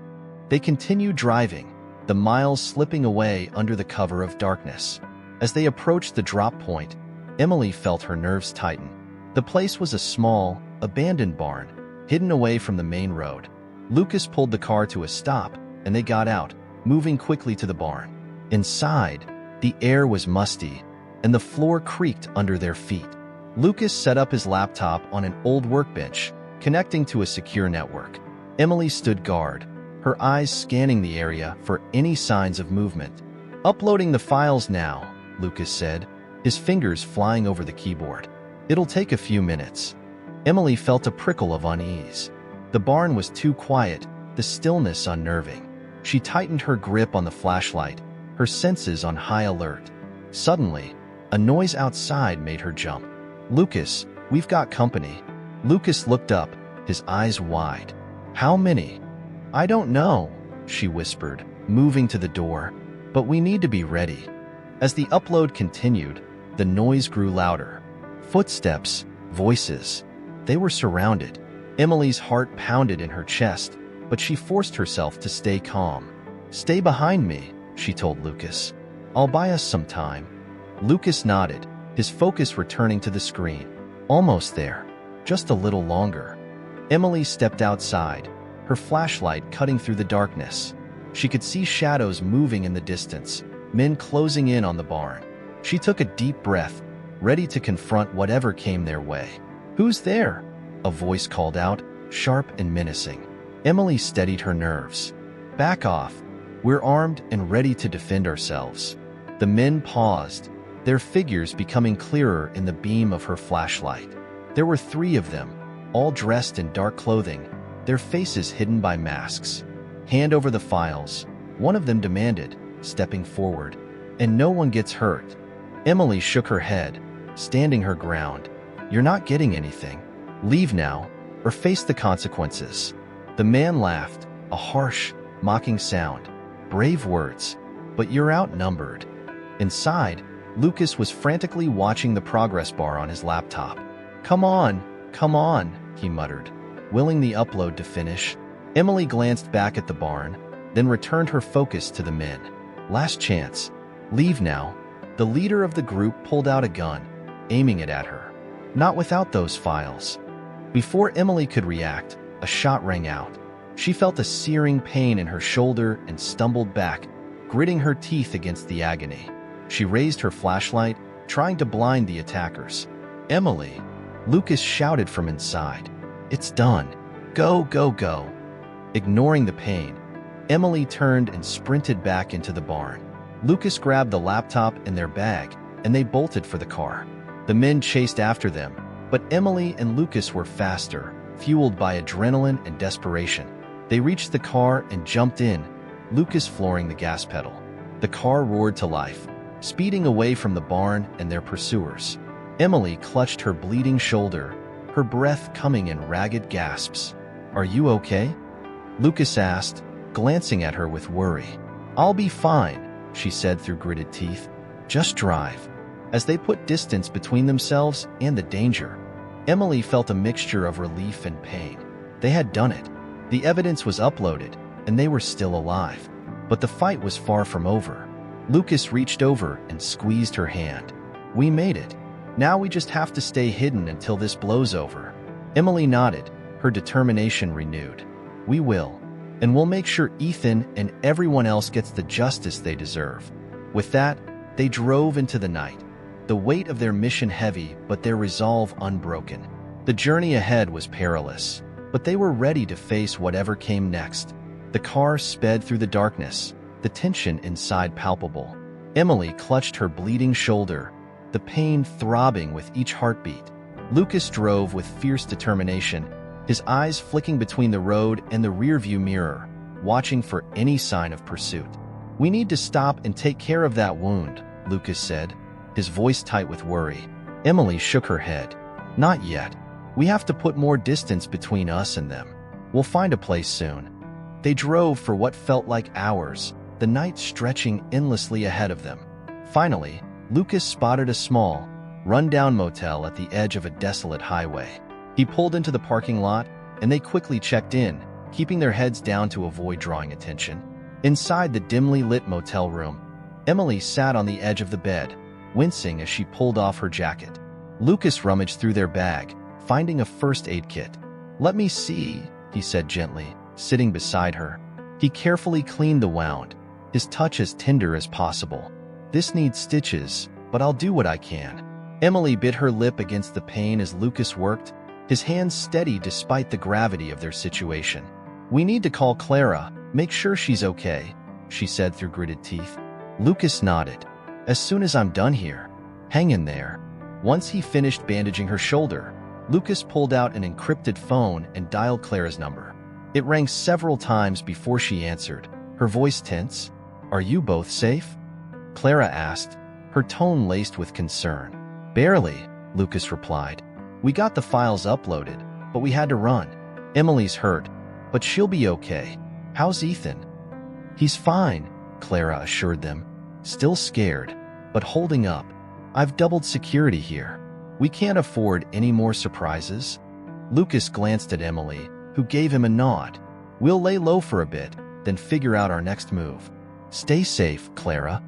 They continued driving, the miles slipping away under the cover of darkness. As they approached the drop point, Emily felt her nerves tighten. The place was a small, abandoned barn, hidden away from the main road. Lucas pulled the car to a stop, and they got out, moving quickly to the barn. Inside, the air was musty, and the floor creaked under their feet. Lucas set up his laptop on an old workbench, connecting to a secure network. Emily stood guard, her eyes scanning the area for any signs of movement. "Uploading the files now," Lucas said, his fingers flying over the keyboard. "It'll take a few minutes." Emily felt a prickle of unease. The barn was too quiet, the stillness unnerving. She tightened her grip on the flashlight, her senses on high alert. Suddenly, a noise outside made her jump. "Lucas, we've got company." Lucas looked up, his eyes wide. "How many?" "I don't know," she whispered, moving to the door. "But we need to be ready." As the upload continued, the noise grew louder. Footsteps, voices. They were surrounded. Emily's heart pounded in her chest, but she forced herself to stay calm. "Stay behind me," she told Lucas. "I'll buy us some time." Lucas nodded, his focus returning to the screen. Almost there. Just a little longer. Emily stepped outside, her flashlight cutting through the darkness. She could see shadows moving in the distance, men closing in on the barn. She took a deep breath, ready to confront whatever came their way. "Who's there?" a voice called out, sharp and menacing. Emily steadied her nerves. "Back off. We're armed and ready to defend ourselves." The men paused, their figures becoming clearer in the beam of her flashlight. There were 3 of them, all dressed in dark clothing, their faces hidden by masks. "Hand over the files," one of them demanded, stepping forward. "And no one gets hurt." Emily shook her head, standing her ground. "You're not getting anything. Leave now, or face the consequences." The man laughed, a harsh, mocking sound. "Brave words, but you're outnumbered." Inside, Lucas was frantically watching the progress bar on his laptop. Come on," he muttered, willing the upload to finish. Emily glanced back at the barn, then returned her focus to the men. "Last chance. Leave now." The leader of the group pulled out a gun, aiming it at her. "Not without those files." Before Emily could react, a shot rang out. She felt a searing pain in her shoulder and stumbled back, gritting her teeth against the agony. She raised her flashlight, trying to blind the attackers. "Emily!" Lucas shouted from inside. "It's done. Go, go, go." Ignoring the pain, Emily turned and sprinted back into the barn. Lucas grabbed the laptop and their bag, and they bolted for the car. The men chased after them, but Emily and Lucas were faster, fueled by adrenaline and desperation. They reached the car and jumped in, Lucas flooring the gas pedal. The car roared to life, speeding away from the barn and their pursuers. Emily clutched her bleeding shoulder, her breath coming in ragged gasps. "Are you okay?" Lucas asked, glancing at her with worry. "I'll be fine," she said through gritted teeth. "Just drive." As they put distance between themselves and the danger, Emily felt a mixture of relief and pain. They had done it. The evidence was uploaded, and they were still alive. But the fight was far from over. Lucas reached over and squeezed her hand. "We made it. Now we just have to stay hidden until this blows over." Emily nodded, her determination renewed. "We will. And we'll make sure Ethan and everyone else gets the justice they deserve." With that, they drove into the night, the weight of their mission heavy but their resolve unbroken. The journey ahead was perilous, but they were ready to face whatever came next. The car sped through the darkness, the tension inside palpable. Emily clutched her bleeding shoulder, the pain throbbing with each heartbeat. Lucas drove with fierce determination, his eyes flicking between the road and the rearview mirror, watching for any sign of pursuit. "We need to stop and take care of that wound," Lucas said, his voice tight with worry. Emily shook her head. "Not yet. We have to put more distance between us and them. We'll find a place soon." They drove for what felt like hours, the night stretching endlessly ahead of them. Finally, Lucas spotted a small, run-down motel at the edge of a desolate highway. He pulled into the parking lot, and they quickly checked in, keeping their heads down to avoid drawing attention. Inside the dimly lit motel room, Emily sat on the edge of the bed, wincing as she pulled off her jacket. Lucas rummaged through their bag, finding a first aid kit. "Let me see," he said gently, sitting beside her. He carefully cleaned the wound, his touch as tender as possible. "This needs stitches, but I'll do what I can." Emily bit her lip against the pain as Lucas worked, his hands steady despite the gravity of their situation. "We need to call Clara, make sure she's okay," she said through gritted teeth. Lucas nodded. "As soon as I'm done here. Hang in there." Once he finished bandaging her shoulder, Lucas pulled out an encrypted phone and dialed Clara's number. It rang several times before she answered, her voice tense. "Are you both safe?" Clara asked, her tone laced with concern. "Barely," Lucas replied. "We got the files uploaded, but we had to run. Emily's hurt, but she'll be okay. How's Ethan?" "He's fine," Clara assured them. "Still scared, but holding up. I've doubled security here. We can't afford any more surprises." Lucas glanced at Emily, who gave him a nod. "We'll lay low for a bit, then figure out our next move." "Stay safe, Clara."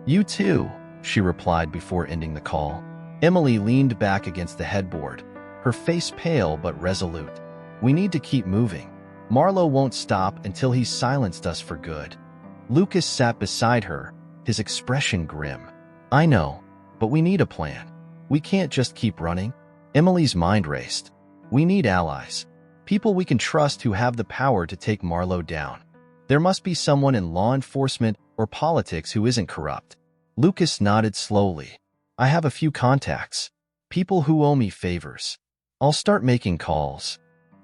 "You too," she replied before ending the call. Emily leaned back against the headboard, her face pale but resolute. "We need to keep moving. Marlowe won't stop until he's silenced us for good." Lucas sat beside her, his expression grim. "I know, but we need a plan. We can't just keep running." Emily's mind raced. "We need allies. People we can trust who have the power to take Marlowe down. There must be someone in law enforcement or politics who isn't corrupt." Lucas nodded slowly. "I have a few contacts. People who owe me favors. I'll start making calls."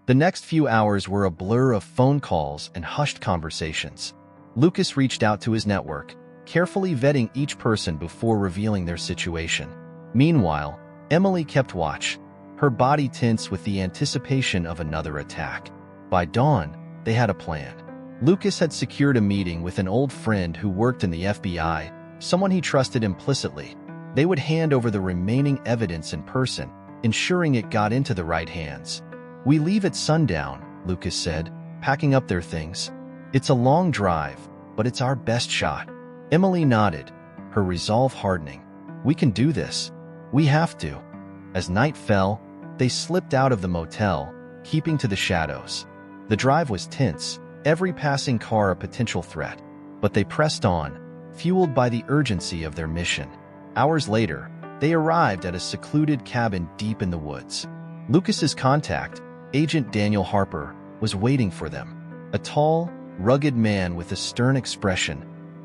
The next few hours were a blur of phone calls and hushed conversations. Lucas reached out to his network, carefully vetting each person before revealing their situation. Meanwhile, Emily kept watch, her body tense with the anticipation of another attack. By dawn, they had a plan. Lucas had secured a meeting with an old friend who worked in the FBI, someone he trusted implicitly. They would hand over the remaining evidence in person, ensuring it got into the right hands. "We leave at sundown," Lucas said, packing up their things. "It's a long drive, but it's our best shot." Emily nodded, her resolve hardening. "We can do this. We have to." As night fell, they slipped out of the motel, keeping to the shadows. The drive was tense, every passing car a potential threat, but they pressed on, fueled by the urgency of their mission. Hours later, they arrived at a secluded cabin deep in the woods. Lucas's contact, Agent Daniel Harper, was waiting for them. A tall, rugged man with a stern expression,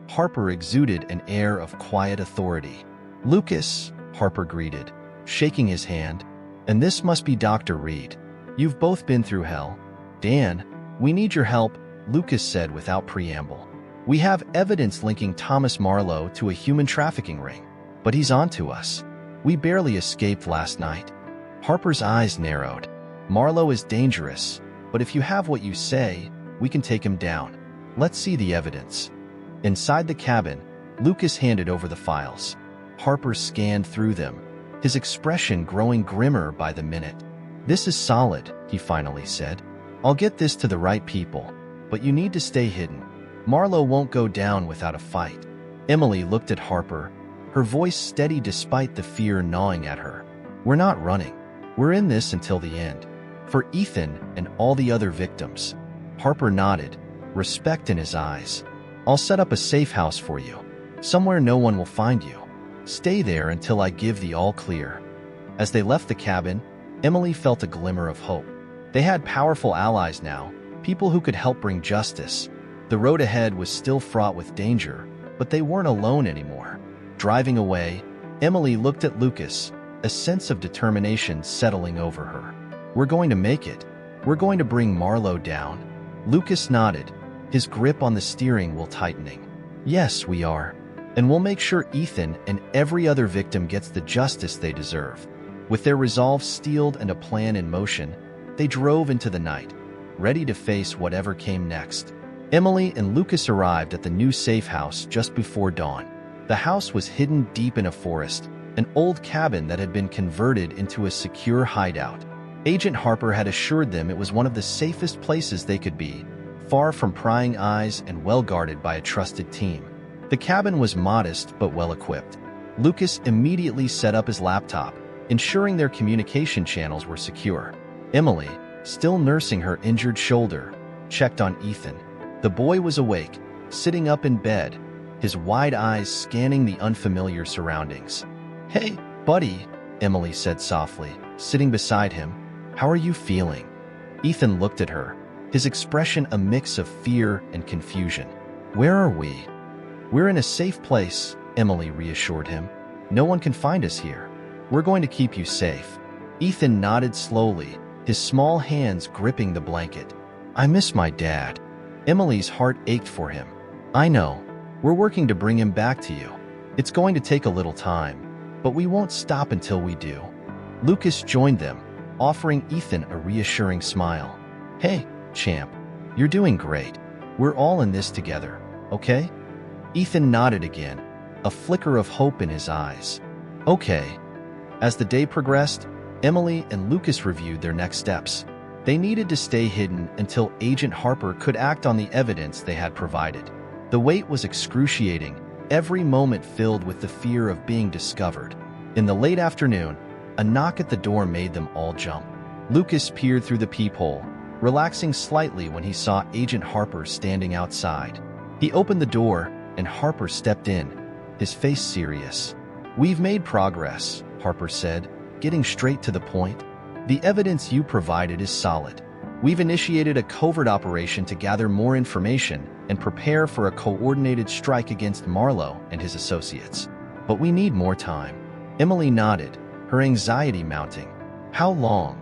Harper exuded an air of quiet authority. "Lucas," Harper greeted, shaking his hand, "and this must be Dr. Reed. You've both been through hell." "Dan, we need your help," Lucas said without preamble. "We have evidence linking Thomas Marlowe to a human trafficking ring, but he's onto us. We barely escaped last night." Harper's eyes narrowed. "Marlowe is dangerous, but if you have what you say, we can take him down. Let's see the evidence." Inside the cabin, Lucas handed over the files. Harper scanned through them, his expression growing grimmer by the minute. "This is solid," he finally said. "I'll get this to the right people, but you need to stay hidden. Marlowe won't go down without a fight." Emily looked at Harper, her voice steady despite the fear gnawing at her. "We're not running. We're in this until the end. For Ethan and all the other victims." Harper nodded, respect in his eyes. "I'll set up a safe house for you, somewhere no one will find you. Stay there until I give the all clear." As they left the cabin, Emily felt a glimmer of hope. They had powerful allies now, people who could help bring justice. The road ahead was still fraught with danger, but they weren't alone anymore. Driving away, Emily looked at Lucas, a sense of determination settling over her. "We're going to make it. We're going to bring Marlowe down." Lucas nodded, his grip on the steering wheel tightening. "Yes, we are. And we'll make sure Ethan and every other victim gets the justice they deserve." With their resolve steeled and a plan in motion, they drove into the night, ready to face whatever came next. Emily and Lucas arrived at the new safe house just before dawn. The house was hidden deep in a forest, an old cabin that had been converted into a secure hideout. Agent Harper had assured them it was one of the safest places they could be, far from prying eyes and well guarded by a trusted team. The cabin was modest but well equipped. Lucas immediately set up his laptop, ensuring their communication channels were secure. Emily, still nursing her injured shoulder, checked on Ethan. The boy was awake, sitting up in bed, his wide eyes scanning the unfamiliar surroundings. "Hey, buddy," Emily said softly, sitting beside him. "How are you feeling?" Ethan looked at her, his expression a mix of fear and confusion. "Where are we?" "We're in a safe place," Emily reassured him. "No one can find us here. We're going to keep you safe." Ethan nodded slowly, his small hands gripping the blanket. "I miss my dad." Emily's heart ached for him. "I know. We're working to bring him back to you. It's going to take a little time, but we won't stop until we do." Lucas joined them, offering Ethan a reassuring smile. "Hey, champ, you're doing great. We're all in this together, okay?" Ethan nodded again, a flicker of hope in his eyes. "Okay." As the day progressed, Emily and Lucas reviewed their next steps. They needed to stay hidden until Agent Harper could act on the evidence they had provided. The wait was excruciating, every moment filled with the fear of being discovered. In the late afternoon, a knock at the door made them all jump. Lucas peered through the peephole, relaxing slightly when he saw Agent Harper standing outside. He opened the door, and Harper stepped in, his face serious. "We've made progress," Harper said, getting straight to the point. "The evidence you provided is solid. We've initiated a covert operation to gather more information and prepare for a coordinated strike against Marlowe and his associates. But we need more time." Emily nodded, her anxiety mounting. "How long?"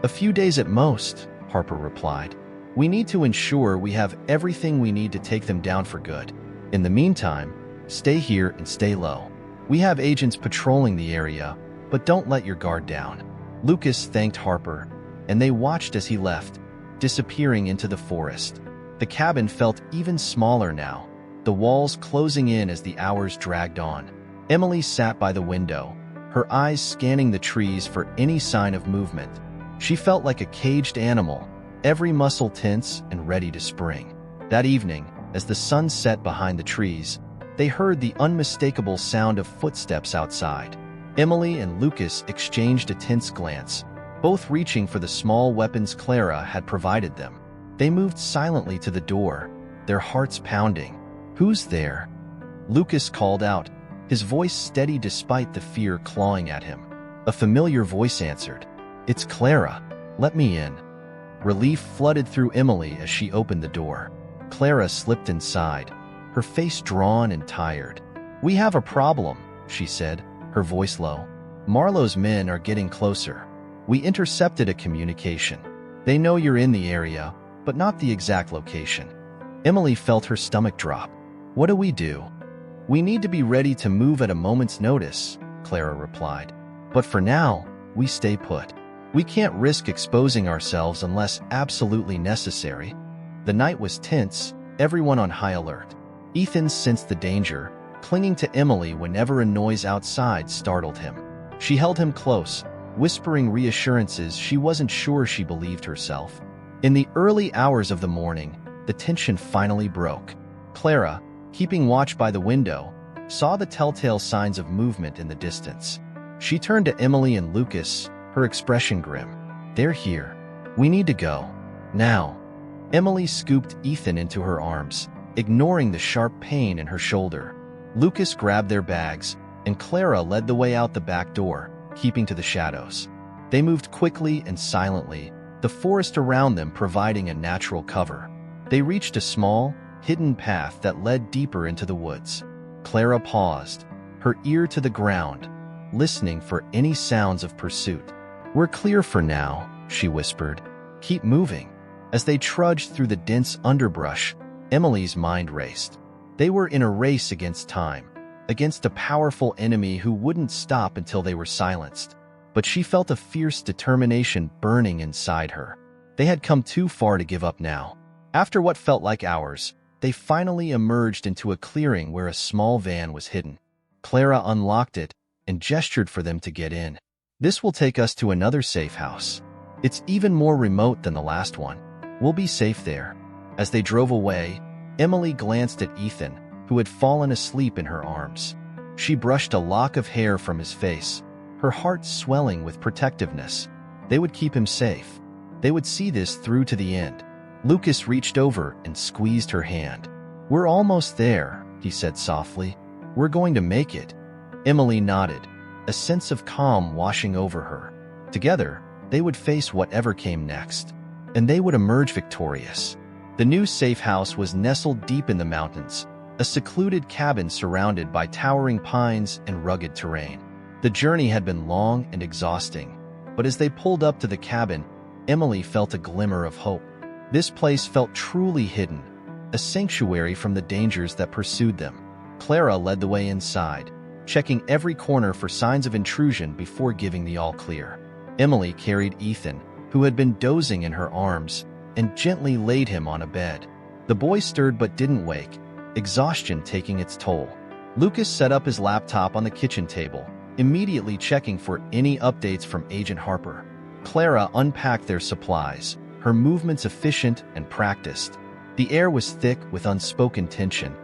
"A few days at most," Harper replied. "We need to ensure we have everything we need to take them down for good. In the meantime, stay here and stay low. We have agents patrolling the area, but don't let your guard down." Lucas thanked Harper, and they watched as he left, disappearing into the forest. The cabin felt even smaller now, the walls closing in as the hours dragged on. Emily sat by the window, her eyes scanning the trees for any sign of movement. She felt like a caged animal, every muscle tense and ready to spring. That evening, as the sun set behind the trees, they heard the unmistakable sound of footsteps outside. Emily and Lucas exchanged a tense glance, both reaching for the small weapons Clara had provided them. They moved silently to the door, their hearts pounding. "Who's there?" Lucas called out, his voice steady despite the fear clawing at him. A familiar voice answered, "It's Clara. Let me in." Relief flooded through Emily as she opened the door. Clara slipped inside, her face drawn and tired. "We have a problem," she said, her voice low. "Marlowe's men are getting closer. We intercepted a communication. They know you're in the area, but not the exact location." Emily felt her stomach drop. "What do we do?" "We need to be ready to move at a moment's notice," Clara replied. "But for now, we stay put. We can't risk exposing ourselves unless absolutely necessary." The night was tense, everyone on high alert. Ethan sensed the danger, clinging to Emily whenever a noise outside startled him. She held him close, whispering reassurances she wasn't sure she believed herself. In the early hours of the morning, the tension finally broke. Clara, keeping watch by the window, saw the telltale signs of movement in the distance. She turned to Emily and Lucas, her expression grim. "They're here. We need to go. Now." Emily scooped Ethan into her arms, ignoring the sharp pain in her shoulder. Lucas grabbed their bags, and Clara led the way out the back door, keeping to the shadows. They moved quickly and silently, the forest around them providing a natural cover. They reached a small, hidden path that led deeper into the woods. Clara paused, her ear to the ground, listening for any sounds of pursuit. "We're clear for now," she whispered. "Keep moving." As they trudged through the dense underbrush, Emily's mind raced. They were in a race against time, against a powerful enemy who wouldn't stop until they were silenced. But she felt a fierce determination burning inside her. They had come too far to give up now. After what felt like hours, they finally emerged into a clearing where a small van was hidden. Clara unlocked it and gestured for them to get in. "This will take us to another safe house. It's even more remote than the last one. We'll be safe there." As they drove away, Emily glanced at Ethan, who had fallen asleep in her arms. She brushed a lock of hair from his face, her heart swelling with protectiveness. They would keep him safe. They would see this through to the end. Lucas reached over and squeezed her hand. "We're almost there," he said softly. "We're going to make it." Emily nodded, a sense of calm washing over her. Together, they would face whatever came next, and they would emerge victorious. The new safe house was nestled deep in the mountains, a secluded cabin surrounded by towering pines and rugged terrain. The journey had been long and exhausting, but as they pulled up to the cabin, Emily felt a glimmer of hope. This place felt truly hidden, a sanctuary from the dangers that pursued them. Clara led the way inside, checking every corner for signs of intrusion before giving the all-clear. Emily carried Ethan, who had been dozing in her arms, and gently laid him on a bed. The boy stirred but didn't wake, exhaustion taking its toll. Lucas set up his laptop on the kitchen table, immediately checking for any updates from Agent Harper. Clara unpacked their supplies, her movements efficient and practiced. The air was thick with unspoken tension,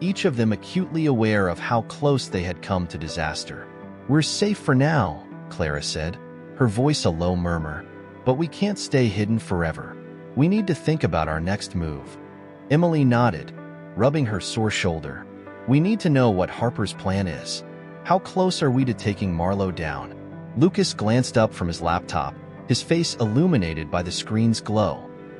each of them acutely aware of how close they had come to disaster. "We're safe for now," Clara said, her voice a low murmur. "But we can't stay hidden forever. We need to think about our next move." Emily nodded, rubbing her sore shoulder. "We need to know what Harper's plan is. How close are we to taking Marlowe down?" Lucas glanced up from his laptop, his face illuminated by the screen's glow.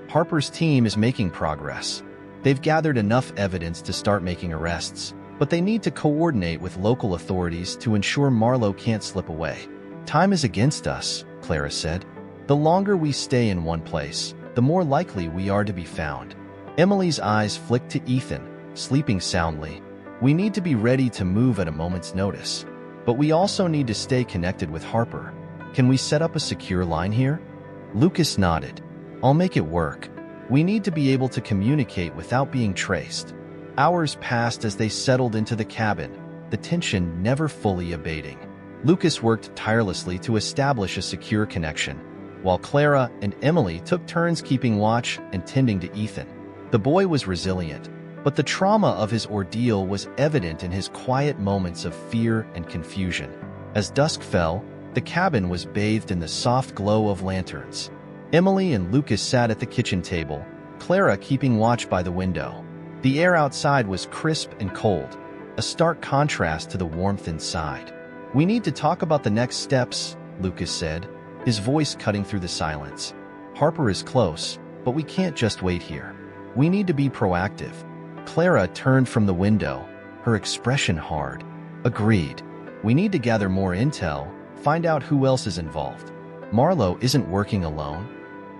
"Harper's team is making progress. They've gathered enough evidence to start making arrests, but they need to coordinate with local authorities to ensure Marlowe can't slip away. Time is against us," Clara said. "The longer we stay in one place, the more likely we are to be found. Emily's eyes flicked to Ethan, sleeping soundly. We need to be ready to move at a moment's notice. But we also need to stay connected with Harper. Can we set up a secure line here? Lucas nodded. I'll make it work. We need to be able to communicate without being traced. Hours passed as they settled into the cabin, the tension never fully abating. Lucas worked tirelessly to establish a secure connection, while Clara and Emily took turns keeping watch and tending to Ethan. The boy was resilient, but the trauma of his ordeal was evident in his quiet moments of fear and confusion. As dusk fell, the cabin was bathed in the soft glow of lanterns. Emily and Lucas sat at the kitchen table, Clara keeping watch by the window. The air outside was crisp and cold, a stark contrast to the warmth inside. "We need to talk about the next steps," Lucas said, his voice cutting through the silence. "Harper is close, but we can't just wait here. We need to be proactive." Clara turned from the window, her expression hard. "Agreed. We need to gather more intel, find out who else is involved. Marlowe isn't working alone."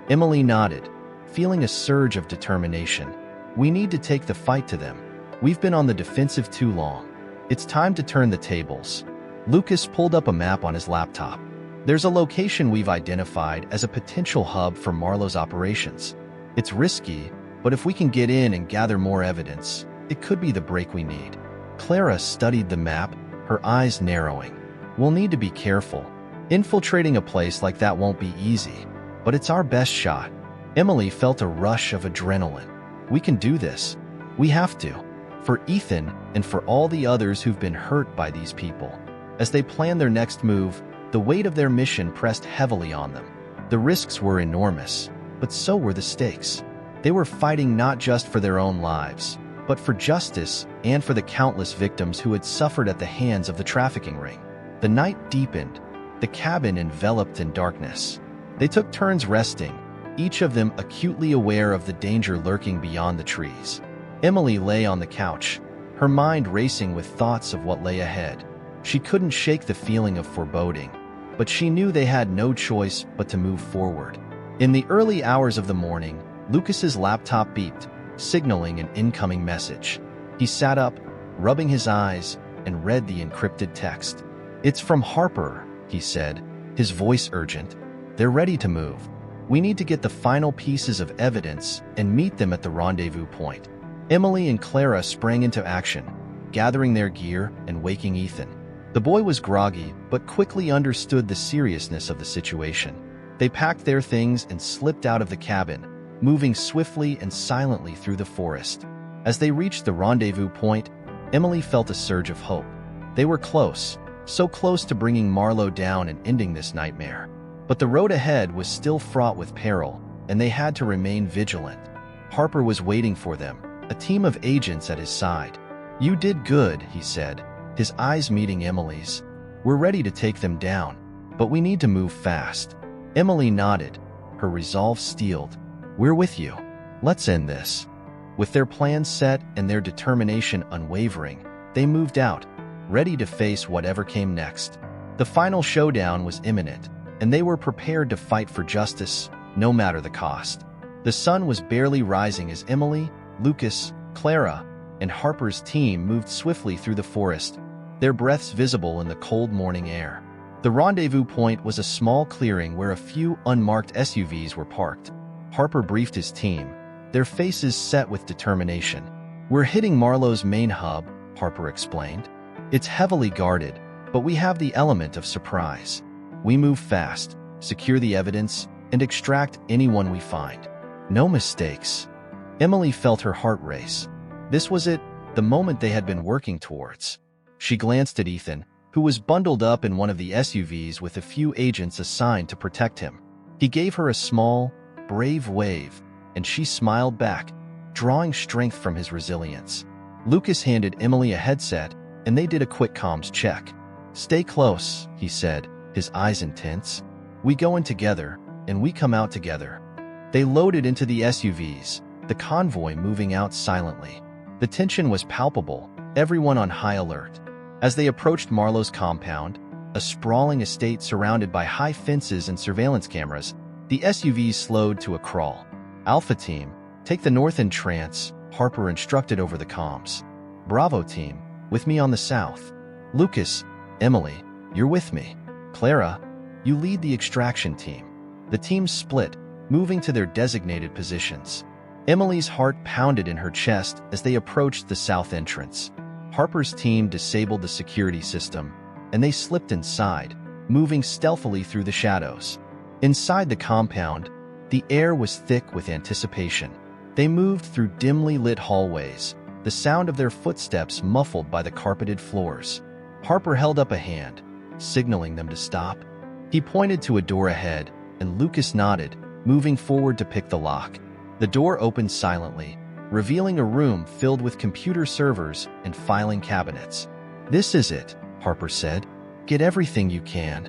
Emily nodded, feeling a surge of determination. "We need to take the fight to them. We've been on the defensive too long. It's time to turn the tables." Lucas pulled up a map on his laptop. "There's a location we've identified as a potential hub for Marlowe's operations. It's risky, but if we can get in and gather more evidence, it could be the break we need." Clara studied the map, her eyes narrowing. "We'll need to be careful. Infiltrating a place like that won't be easy, but it's our best shot." Emily felt a rush of adrenaline. "We can do this. We have to. For Ethan and for all the others who've been hurt by these people." As they planned their next move, the weight of their mission pressed heavily on them. The risks were enormous, but so were the stakes. They were fighting not just for their own lives, but for justice and for the countless victims who had suffered at the hands of the trafficking ring. The night deepened, the cabin enveloped in darkness. They took turns resting, each of them acutely aware of the danger lurking beyond the trees. Emily lay on the couch, her mind racing with thoughts of what lay ahead. She couldn't shake the feeling of foreboding, but she knew they had no choice but to move forward. In the early hours of the morning, Lucas's laptop beeped, signaling an incoming message. He sat up, rubbing his eyes, and read the encrypted text. "It's from Harper," he said, his voice urgent. "They're ready to move. We need to get the final pieces of evidence and meet them at the rendezvous point." Emily and Clara sprang into action, gathering their gear and waking Ethan. The boy was groggy, but quickly understood the seriousness of the situation. They packed their things and slipped out of the cabin, moving swiftly and silently through the forest. As they reached the rendezvous point, Emily felt a surge of hope. They were close, so close to bringing Marlowe down and ending this nightmare. But the road ahead was still fraught with peril, and they had to remain vigilant. Harper was waiting for them, a team of agents at his side. "You did good," he said, his eyes meeting Emily's. "We're ready to take them down, but we need to move fast." Emily nodded, her resolve steeled. "We're with you. Let's end this." With their plans set and their determination unwavering, they moved out, ready to face whatever came next. The final showdown was imminent, and they were prepared to fight for justice, no matter the cost. The sun was barely rising as Emily, Lucas, Clara, and Harper's team moved swiftly through the forest, their breaths visible in the cold morning air. The rendezvous point was a small clearing where a few unmarked SUVs were parked. Harper briefed his team, their faces set with determination. "We're hitting Marlowe's main hub," Harper explained. "It's heavily guarded, but we have the element of surprise. We move fast, secure the evidence, and extract anyone we find. No mistakes." Emily felt her heart race. This was it, the moment they had been working towards. She glanced at Ethan, who was bundled up in one of the SUVs with a few agents assigned to protect him. He gave her a small, brave wave, and she smiled back, drawing strength from his resilience. Lucas handed Emily a headset, and they did a quick comms check. "Stay close," he said, his eyes intense. "We go in together, and we come out together." They loaded into the SUVs, the convoy moving out silently. The tension was palpable, everyone on high alert. As they approached Marlowe's compound, a sprawling estate surrounded by high fences and surveillance cameras, the SUVs slowed to a crawl. Alpha Team, take the north entrance, Harper instructed over the comms. Bravo Team, with me on the south. Lucas, Emily, you're with me. Clara, you lead the extraction team. The teams split, moving to their designated positions. Emily's heart pounded in her chest as they approached the south entrance. Harper's team disabled the security system, and they slipped inside, moving stealthily through the shadows. Inside the compound, the air was thick with anticipation. They moved through dimly lit hallways, the sound of their footsteps muffled by the carpeted floors. Harper held up a hand, signaling them to stop. He pointed to a door ahead, and Lucas nodded, moving forward to pick the lock. The door opened silently, revealing a room filled with computer servers and filing cabinets. "This is it," Harper said. "Get everything you can."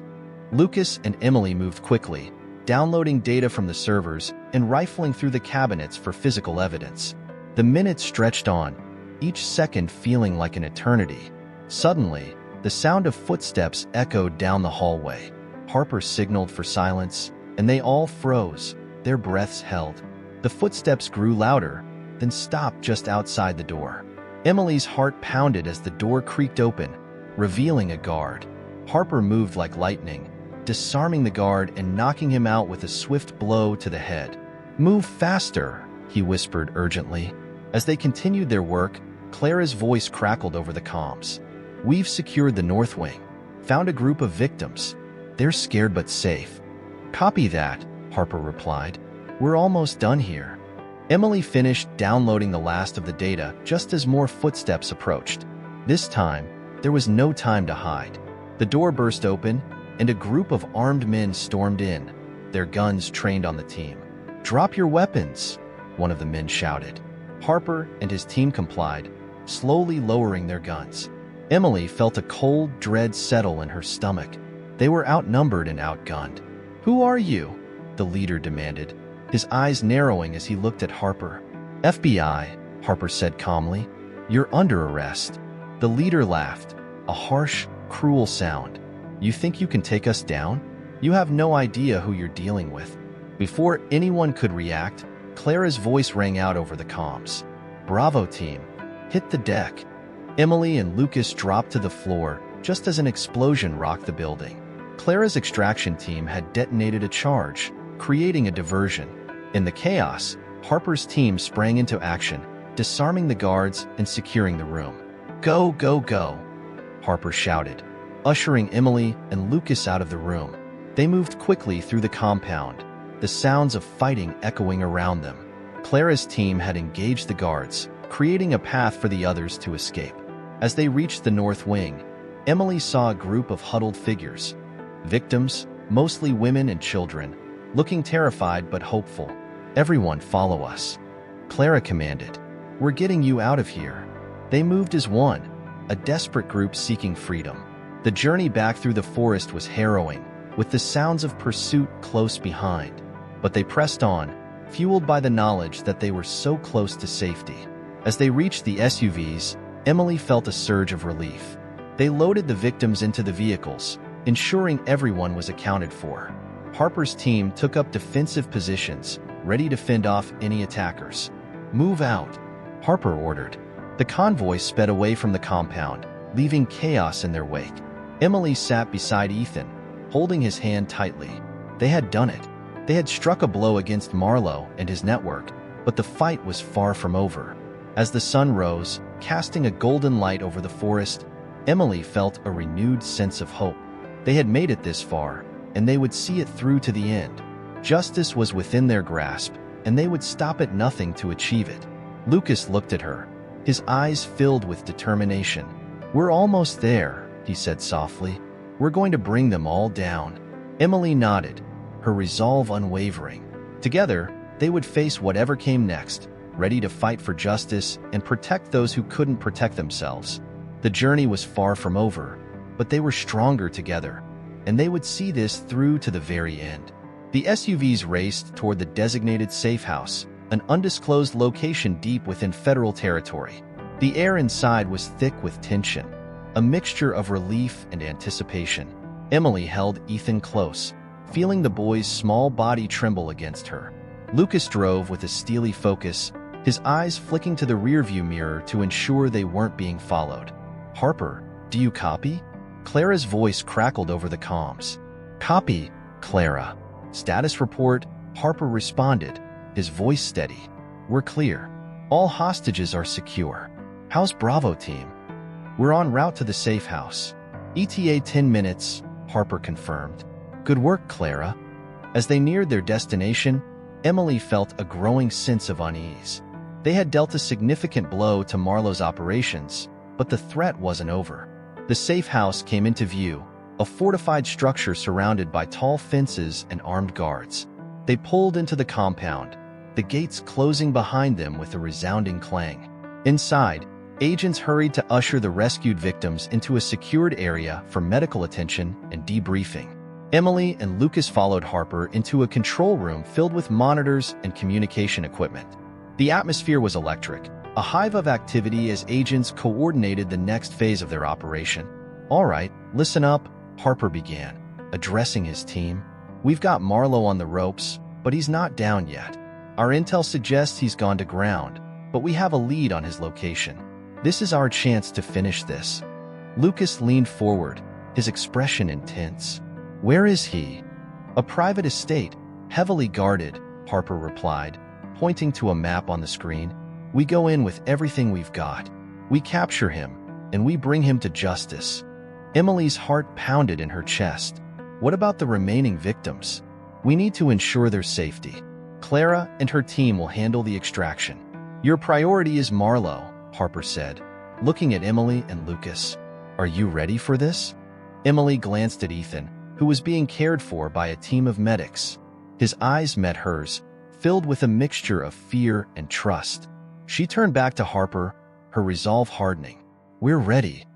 Lucas and Emily moved quickly, downloading data from the servers and rifling through the cabinets for physical evidence. The minutes stretched on, each second feeling like an eternity. Suddenly, the sound of footsteps echoed down the hallway. Harper signaled for silence, and they all froze, their breaths held. The footsteps grew louder, then stopped just outside the door. Emily's heart pounded as the door creaked open, revealing a guard. Harper moved like lightning, disarming the guard and knocking him out with a swift blow to the head. "Move faster," he whispered urgently. As they continued their work, Clara's voice crackled over the comms. "We've secured the north wing. Found a group of victims. They're scared but safe." "Copy that," Harper replied. "We're almost done here." Emily finished downloading the last of the data just as more footsteps approached. This time, there was no time to hide. The door burst open, and a group of armed men stormed in, their guns trained on the team. "Drop your weapons," one of the men shouted. Harper and his team complied, slowly lowering their guns. Emily felt a cold dread settle in her stomach. They were outnumbered and outgunned. "Who are you?" the leader demanded, his eyes narrowing as he looked at Harper. "FBI," Harper said calmly. "You're under arrest." The leader laughed, a harsh, cruel sound. "You think you can take us down? You have no idea who you're dealing with." Before anyone could react, Clara's voice rang out over the comms. "Bravo Team, hit the deck." Emily and Lucas dropped to the floor just as an explosion rocked the building. Clara's extraction team had detonated a charge, creating a diversion. In the chaos, Harper's team sprang into action, disarming the guards and securing the room. "Go, go, go," Harper shouted, ushering Emily and Lucas out of the room. They moved quickly through the compound, the sounds of fighting echoing around them. Clara's team had engaged the guards, creating a path for the others to escape. As they reached the north wing, Emily saw a group of huddled figures. Victims, mostly women and children, looking terrified but hopeful. "Everyone follow us," Clara commanded. "We're getting you out of here." They moved as one, a desperate group seeking freedom. The journey back through the forest was harrowing, with the sounds of pursuit close behind. But they pressed on, fueled by the knowledge that they were so close to safety. As they reached the SUVs, Emily felt a surge of relief. They loaded the victims into the vehicles, ensuring everyone was accounted for. Harper's team took up defensive positions, ready to fend off any attackers. "Move out," Harper ordered. The convoy sped away from the compound, leaving chaos in their wake. Emily sat beside Ethan, holding his hand tightly. They had done it. They had struck a blow against Marlowe and his network, but the fight was far from over. As the sun rose, casting a golden light over the forest, Emily felt a renewed sense of hope. They had made it this far, and they would see it through to the end. Justice was within their grasp, and they would stop at nothing to achieve it. Lucas looked at her, his eyes filled with determination. "We're almost there," he said softly. "We're going to bring them all down." Emily nodded, her resolve unwavering. Together, they would face whatever came next, ready to fight for justice and protect those who couldn't protect themselves. The journey was far from over, but they were stronger together, and they would see this through to the very end. The SUVs raced toward the designated safe house, an undisclosed location deep within federal territory. The air inside was thick with tension, a mixture of relief and anticipation. Emily held Ethan close, feeling the boy's small body tremble against her. Lucas drove with a steely focus, his eyes flicking to the rearview mirror to ensure they weren't being followed. "Harper, do you copy?" Clara's voice crackled over the comms. "Copy, Clara." "Status report," Harper responded, his voice steady. "We're clear. All hostages are secure." "How's Bravo team?" "We're en route to the safe house." "ETA 10 minutes, Harper confirmed. "Good work, Clara." As they neared their destination, Emily felt a growing sense of unease. They had dealt a significant blow to Marlowe's operations, but the threat wasn't over. The safe house came into view, a fortified structure surrounded by tall fences and armed guards. They pulled into the compound, the gates closing behind them with a resounding clang. Inside, agents hurried to usher the rescued victims into a secured area for medical attention and debriefing. Emily and Lucas followed Harper into a control room filled with monitors and communication equipment. The atmosphere was electric, a hive of activity as agents coordinated the next phase of their operation. "All right, listen up," Harper began, addressing his team. "We've got Marlowe on the ropes, but he's not down yet. Our intel suggests he's gone to ground, but we have a lead on his location. This is our chance to finish this." Lucas leaned forward, his expression intense. "Where is he?" "A private estate, heavily guarded," Harper replied, pointing to a map on the screen. "We go in with everything we've got. We capture him, and we bring him to justice." Emily's heart pounded in her chest. "What about the remaining victims?" "We need to ensure their safety. Clara and her team will handle the extraction." "Your priority is Marlowe," Harper said, looking at Emily and Lucas. "Are you ready for this?" Emily glanced at Ethan, who was being cared for by a team of medics. His eyes met hers, filled with a mixture of fear and trust. She turned back to Harper, her resolve hardening. "We're ready."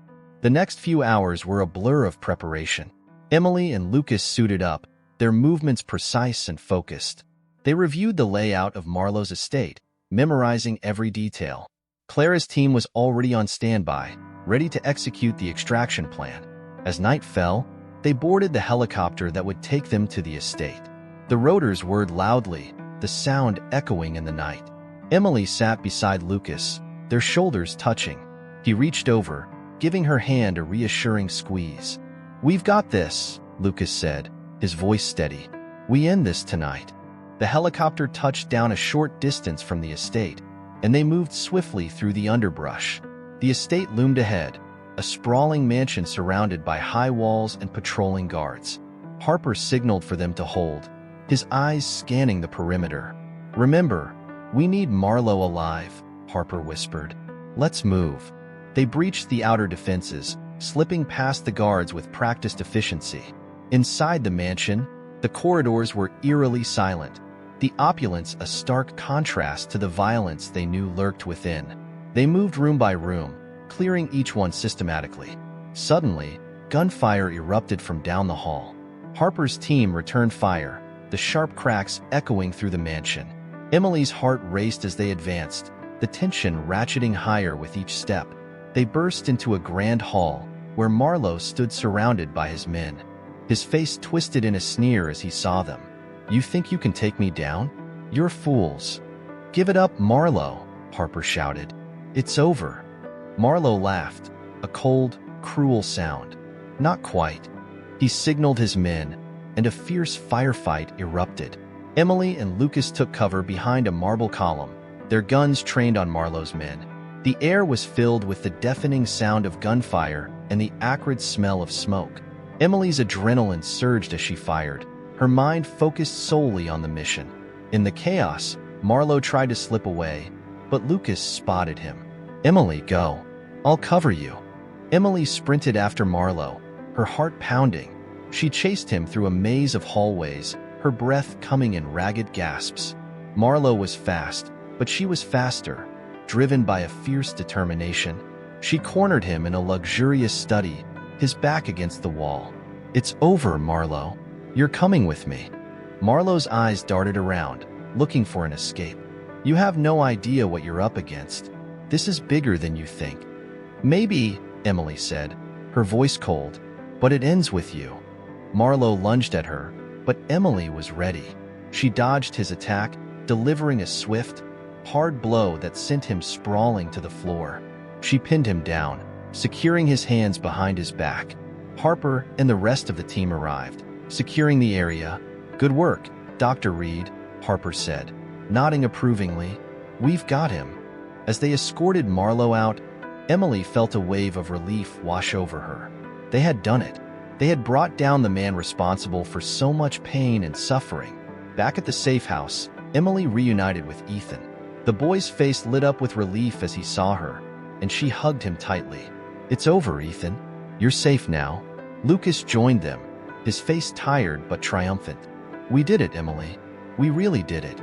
The next few hours were a blur of preparation. Emily and Lucas suited up, their movements precise and focused. They reviewed the layout of Marlowe's estate, memorizing every detail. Clara's team was already on standby, ready to execute the extraction plan. As night fell, they boarded the helicopter that would take them to the estate. The rotors whirred loudly, the sound echoing in the night. Emily sat beside Lucas, their shoulders touching. He reached over, giving her hand a reassuring squeeze. "We've got this," Lucas said, his voice steady. "We end this tonight." The helicopter touched down a short distance from the estate, and they moved swiftly through the underbrush. The estate loomed ahead, a sprawling mansion surrounded by high walls and patrolling guards. Harper signaled for them to hold, his eyes scanning the perimeter. "Remember, we need Marlowe alive," Harper whispered. "Let's move." They breached the outer defenses, slipping past the guards with practiced efficiency. Inside the mansion, the corridors were eerily silent, the opulence a stark contrast to the violence they knew lurked within. They moved room by room, clearing each one systematically. Suddenly, gunfire erupted from down the hall. Harper's team returned fire, the sharp cracks echoing through the mansion. Emily's heart raced as they advanced, the tension ratcheting higher with each step. They burst into a grand hall, where Marlowe stood surrounded by his men. His face twisted in a sneer as he saw them. "You think you can take me down? You're fools." "Give it up, Marlowe," Harper shouted. "It's over." Marlowe laughed, a cold, cruel sound. "Not quite." He signaled his men, and a fierce firefight erupted. Emily and Lucas took cover behind a marble column, their guns trained on Marlowe's men. The air was filled with the deafening sound of gunfire and the acrid smell of smoke. Emily's adrenaline surged as she fired, her mind focused solely on the mission. In the chaos, Marlowe tried to slip away, but Lucas spotted him. "Emily, go. I'll cover you." Emily sprinted after Marlowe, her heart pounding. She chased him through a maze of hallways, her breath coming in ragged gasps. Marlowe was fast, but she was faster, driven by a fierce determination. She cornered him in a luxurious study, his back against the wall. "It's over, Marlowe. You're coming with me." Marlowe's eyes darted around, looking for an escape. "You have no idea what you're up against. This is bigger than you think." "Maybe," Emily said, her voice cold, "but it ends with you." Marlowe lunged at her, but Emily was ready. She dodged his attack, delivering a swift, hard blow that sent him sprawling to the floor. She pinned him down, securing his hands behind his back. Harper and the rest of the team arrived, securing the area. "Good work, Dr. Reed," Harper said, nodding approvingly. "We've got him." As they escorted Marlowe out, Emily felt a wave of relief wash over her. They had done it. They had brought down the man responsible for so much pain and suffering. Back at the safe house, Emily reunited with Ethan. The boy's face lit up with relief as he saw her, and she hugged him tightly. "It's over, Ethan. You're safe now." Lucas joined them, his face tired but triumphant. "We did it, Emily. We really did it."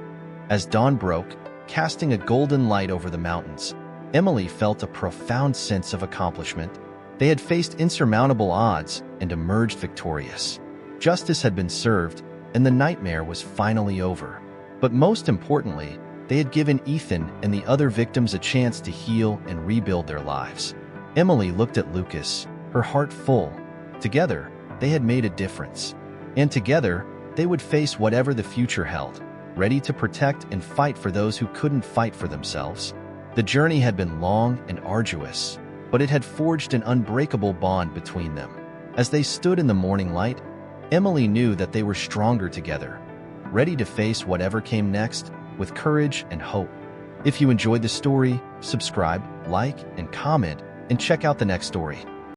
As dawn broke, casting a golden light over the mountains, Emily felt a profound sense of accomplishment. They had faced insurmountable odds and emerged victorious. Justice had been served, and the nightmare was finally over. But most importantly, they had given Ethan and the other victims a chance to heal and rebuild their lives. Emily looked at Lucas, her heart full. Together, they had made a difference. And together, they would face whatever the future held, ready to protect and fight for those who couldn't fight for themselves. The journey had been long and arduous, but it had forged an unbreakable bond between them. As they stood in the morning light, Emily knew that they were stronger together, ready to face whatever came next with courage and hope. If you enjoyed the story, subscribe, like, and comment, and check out the next story.